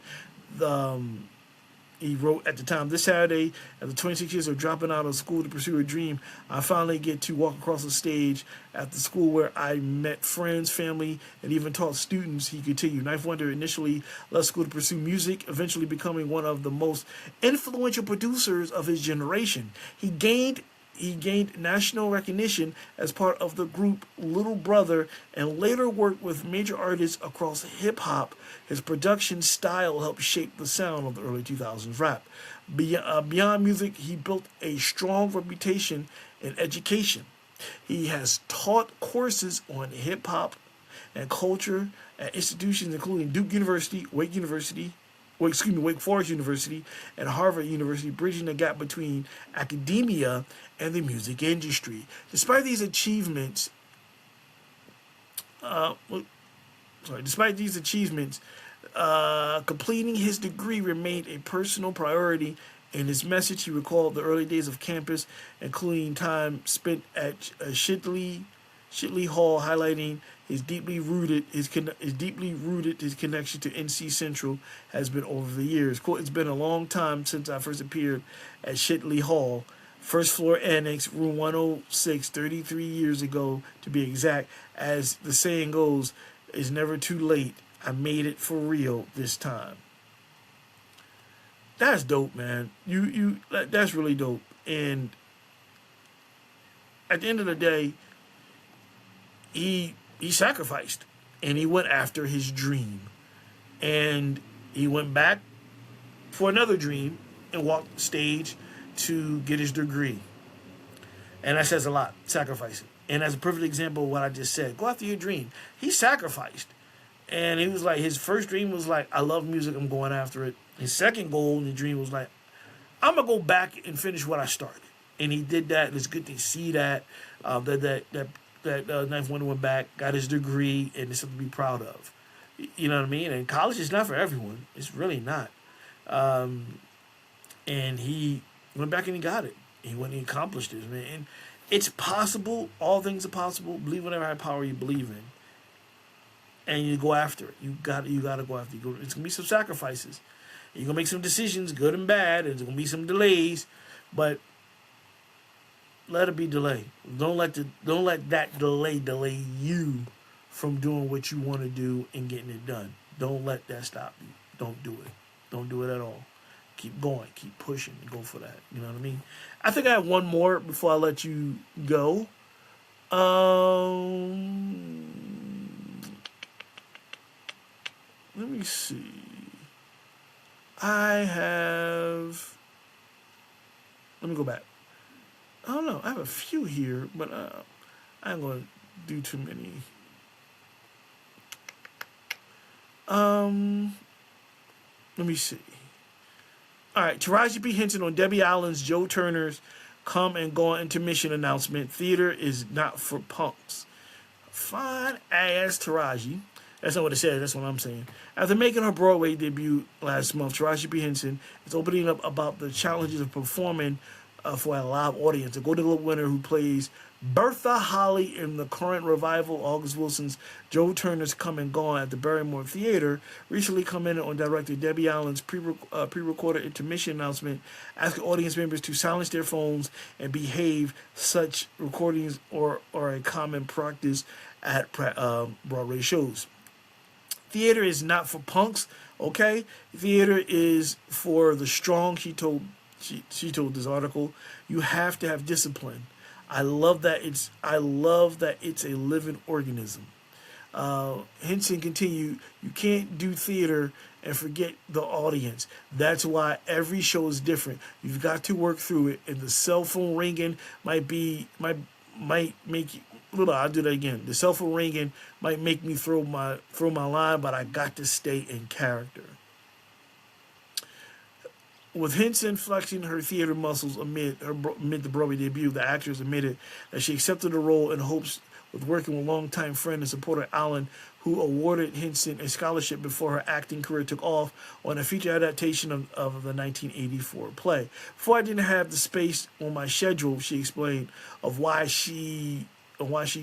He wrote at the time, "This Saturday, after 26 years of dropping out of school to pursue a dream, I finally get to walk across the stage at the school where I met friends, family, and even taught students," he continued. Ninth Wonder initially left school to pursue music, eventually becoming one of the most influential producers of his generation. He gained national recognition as part of the group Little Brother and later worked with major artists across hip-hop. His production style helped shape the sound of the early 2000s rap. Beyond music, he built a strong reputation in education. He has taught courses on hip-hop and culture at institutions including Duke University, Wake Forest University, and Harvard University, bridging the gap between academia and the music industry. Despite these achievements, completing his degree remained a personal priority. In his message, he recalled the early days of campus, including time spent at Shitley Hall, highlighting his deeply rooted connection to NC Central has been over the years. Quote, "It's been a long time since I first appeared at Shitley Hall, first floor annex, room 106, 33 years ago to be exact. As the saying goes, it's never too late. I made it for real this time." That's dope, man. That's really dope. And at the end of the day, he sacrificed and he went after his dream, and he went back for another dream and walked the stage to get his degree. And that says a lot, sacrificing. And as a perfect example of what I just said, go after your dream. He sacrificed. And he was like, his first dream was like, I love music, I'm going after it. His second goal in the dream was like, I'm going to go back and finish what I started. And he did that, and it's good to see that, Ninth Wonder went back, got his degree, and it's something to be proud of. You know what I mean? And college is not for everyone. It's really not. And he went back and he got it. He went and he accomplished it, man. It's possible. All things are possible. Believe whatever high power you believe in, and you go after it. You got to go after it. It's gonna be some sacrifices. You're gonna make some decisions, good and bad. There's gonna be some delays, but let it be delayed. Don't let that delay you from doing what you want to do and getting it done. Don't let that stop you. Don't do it. Don't do it at all. Keep going. Keep pushing. And go for that. You know what I mean? I think I have one more before I let you go. Let me see. Let me go back. I don't know. I have a few here, but I ain't going to do too many. Let me see. All right. Taraji P. Henson on Debbie Allen's Joe Turner's Come and Go intermission announcement. Theater is not for punks. Fine ass Taraji. That's not what it says. That's what I'm saying. After making her Broadway debut last month, Taraji P. Henson is opening up about the challenges of performing for a live audience. A Golden Globe winner who plays Bertha Holly in the current revival August Wilson's Joe Turner's Come and Gone at the Barrymore Theater recently commented on director Debbie Allen's pre-recorded intermission announcement, asking audience members to silence their phones and behave. Such recordings are a common practice at Broadway shows. Theater is not for punks, okay? Theater is for the strong, she told this article. You have to have discipline. I love that it's a living organism. Henson continued, you can't do theater and forget the audience. That's why every show is different. You've got to work through it, and the cell phone ringing might make you. I'll do that again. The cell phone ringing might make me throw my line, but I got to stay in character. With Henson flexing her theater muscles amid the Broadway debut, the actress admitted that she accepted the role in hopes with working with longtime friend and supporter Allen, who awarded Henson a scholarship before her acting career took off on a feature adaptation of the 1984 play. Before I didn't have the space on my schedule, she explained, of why she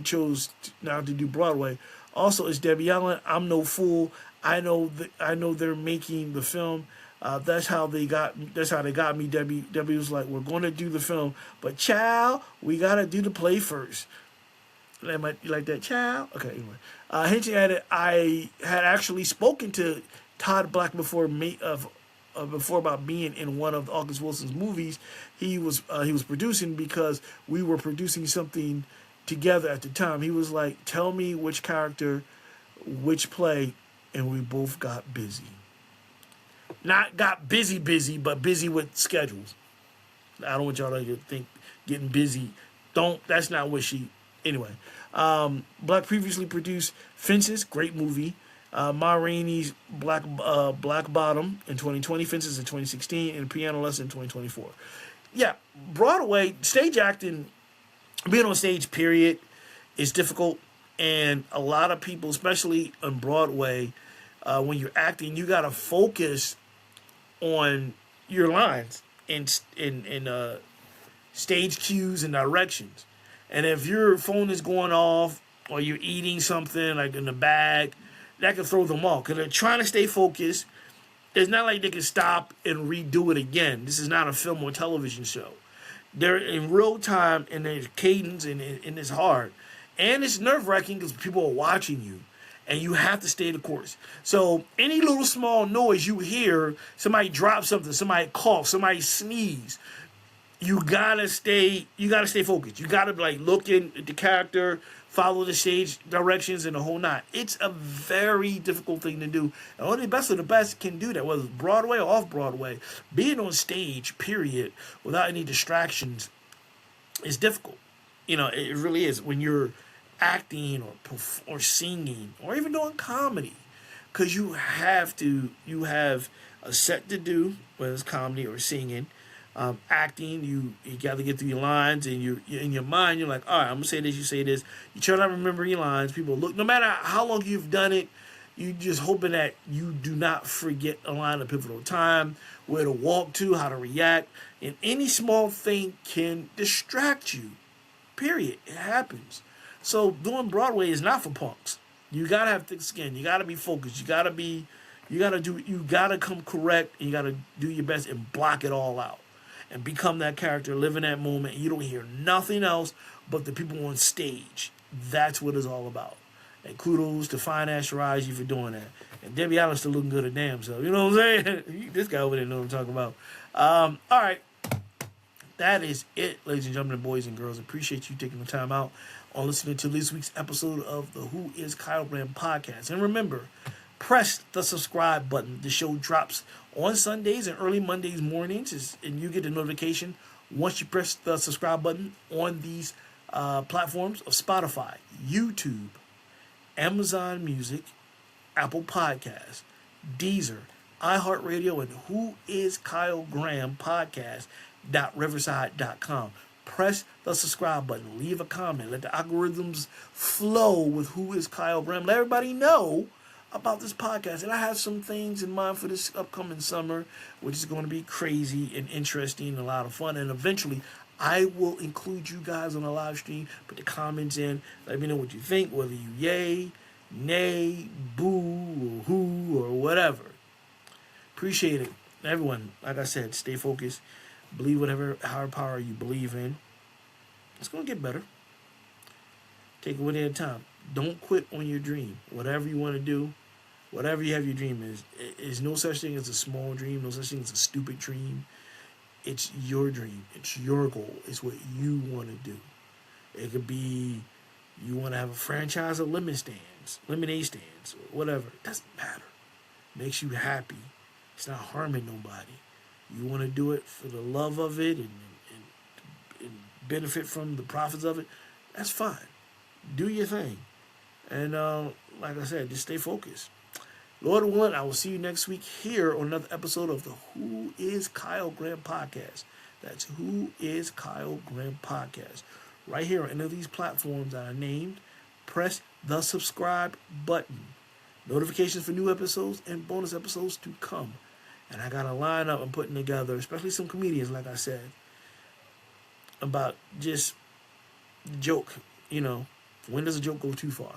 chose now to do Broadway. Also, as Debbie Allen, I'm no fool. I know they're making the film. That's how they got me. Debbie was like, we're going to do the film, but child, we got to do the play first. You like that, child? Okay, anyway. Henson added, I had actually spoken to Todd Black before about being in one of August Wilson's movies he was producing, because we were producing something together at the time. He was like, tell me which character, which play, and we both got busy. Not got busy, but busy with schedules. I don't want y'all to think getting busy. That's not what she... Anyway. Black previously produced Fences, great movie. Ma Rainey's Black Bottom in 2020, Fences in 2016, and Piano Lesson in 2024. Yeah, Broadway, stage acting, being on stage, period, is difficult. And a lot of people, especially on Broadway, when you're acting, you got to focus on your lines and stage cues and directions. And if your phone is going off or you're eating something like in the bag, that can throw them off because they're trying to stay focused. It's not like they can stop and redo it again. This is not a film or television show. They're in real time, and there's cadence, and it's hard. And it's nerve-wracking because people are watching you, and you have to stay the course. So any little small noise you hear, somebody drop something, somebody cough, somebody sneeze, you gotta stay focused. You gotta look at the character, follow the stage directions, and the whole nine. It's a very difficult thing to do. And only the best of the best can do that, whether it's Broadway or off Broadway. Being on stage, period, without any distractions, is difficult. It really is when you're acting or singing or even doing comedy, because you have a set to do, whether it's comedy or singing. Acting, you got to get through your lines, and you in your mind, you're like, all right, I'm going to say this, you say this. You try to remember your lines. People look, no matter how long you've done it, you just hoping that you do not forget a line of pivotal time, where to walk to, how to react, and any small thing can distract you, Period. It happens. So doing Broadway is not for punks. You gotta have thick skin. You gotta be focused. You gotta come correct. And you gotta do your best and block it all out. And become that character, live in that moment. You don't hear nothing else but the people on stage. That's what it's all about. And kudos to Fine Ass Shiraji for doing that. And Debbie Allen still looking good at damn self. You know what I'm saying? This guy over there knows what I'm talking about. All right. That is it, ladies and gentlemen, boys and girls. Appreciate you taking the time out on listening to this week's episode of the Who is Kyle Graham podcast. And remember, press the subscribe button. The show drops on Sundays and early Mondays mornings, and you get a notification once you press the subscribe button on these platforms of Spotify, YouTube, Amazon Music, Apple Podcasts, Deezer, iHeartRadio, and Who is Kyle Graham podcast.riverside.com. Press the subscribe button. Leave a comment. Let the algorithms flow with Who is Kyle Graham. Let everybody know about this podcast. And I have some things in mind for this upcoming summer, which is going to be crazy and interesting and a lot of fun. And eventually, I will include you guys on a live stream. Put the comments in. Let me know what you think, whether you yay, nay, boo, or who, or whatever. Appreciate it. Everyone, like I said, stay focused. Believe whatever higher power you believe in. It's going to get better. Take it one day at a time. Don't quit on your dream. Whatever you want to do, whatever you have your dream is no such thing as a small dream, no such thing as a stupid dream. It's your dream. It's your goal. It's what you want to do. It could be you want to have a franchise of lemonade stands, or whatever. It doesn't matter. It makes you happy. It's not harming nobody. You want to do it for the love of it and benefit from the profits of it. That's fine. Do your thing. And like I said, just stay focused. Lord willing, I will see you next week here on another episode of the Who is Kyle Graham podcast. That's Who is Kyle Graham podcast. Right here on any of these platforms that I named, press the subscribe button. Notifications for new episodes and bonus episodes to come. And I got a lineup I'm putting together, especially some comedians, like I said, about just joke. You know, when does a joke go too far?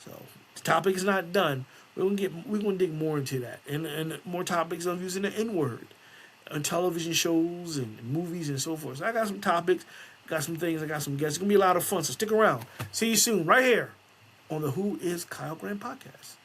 So the topic is not done. We're gonna dig more into that, and more topics of using the N-word on television shows and movies and so forth. So I got some topics, got some things, I got some guests. It's gonna be a lot of fun. So stick around. See you soon, right here on the Who is Kyle Graham podcast.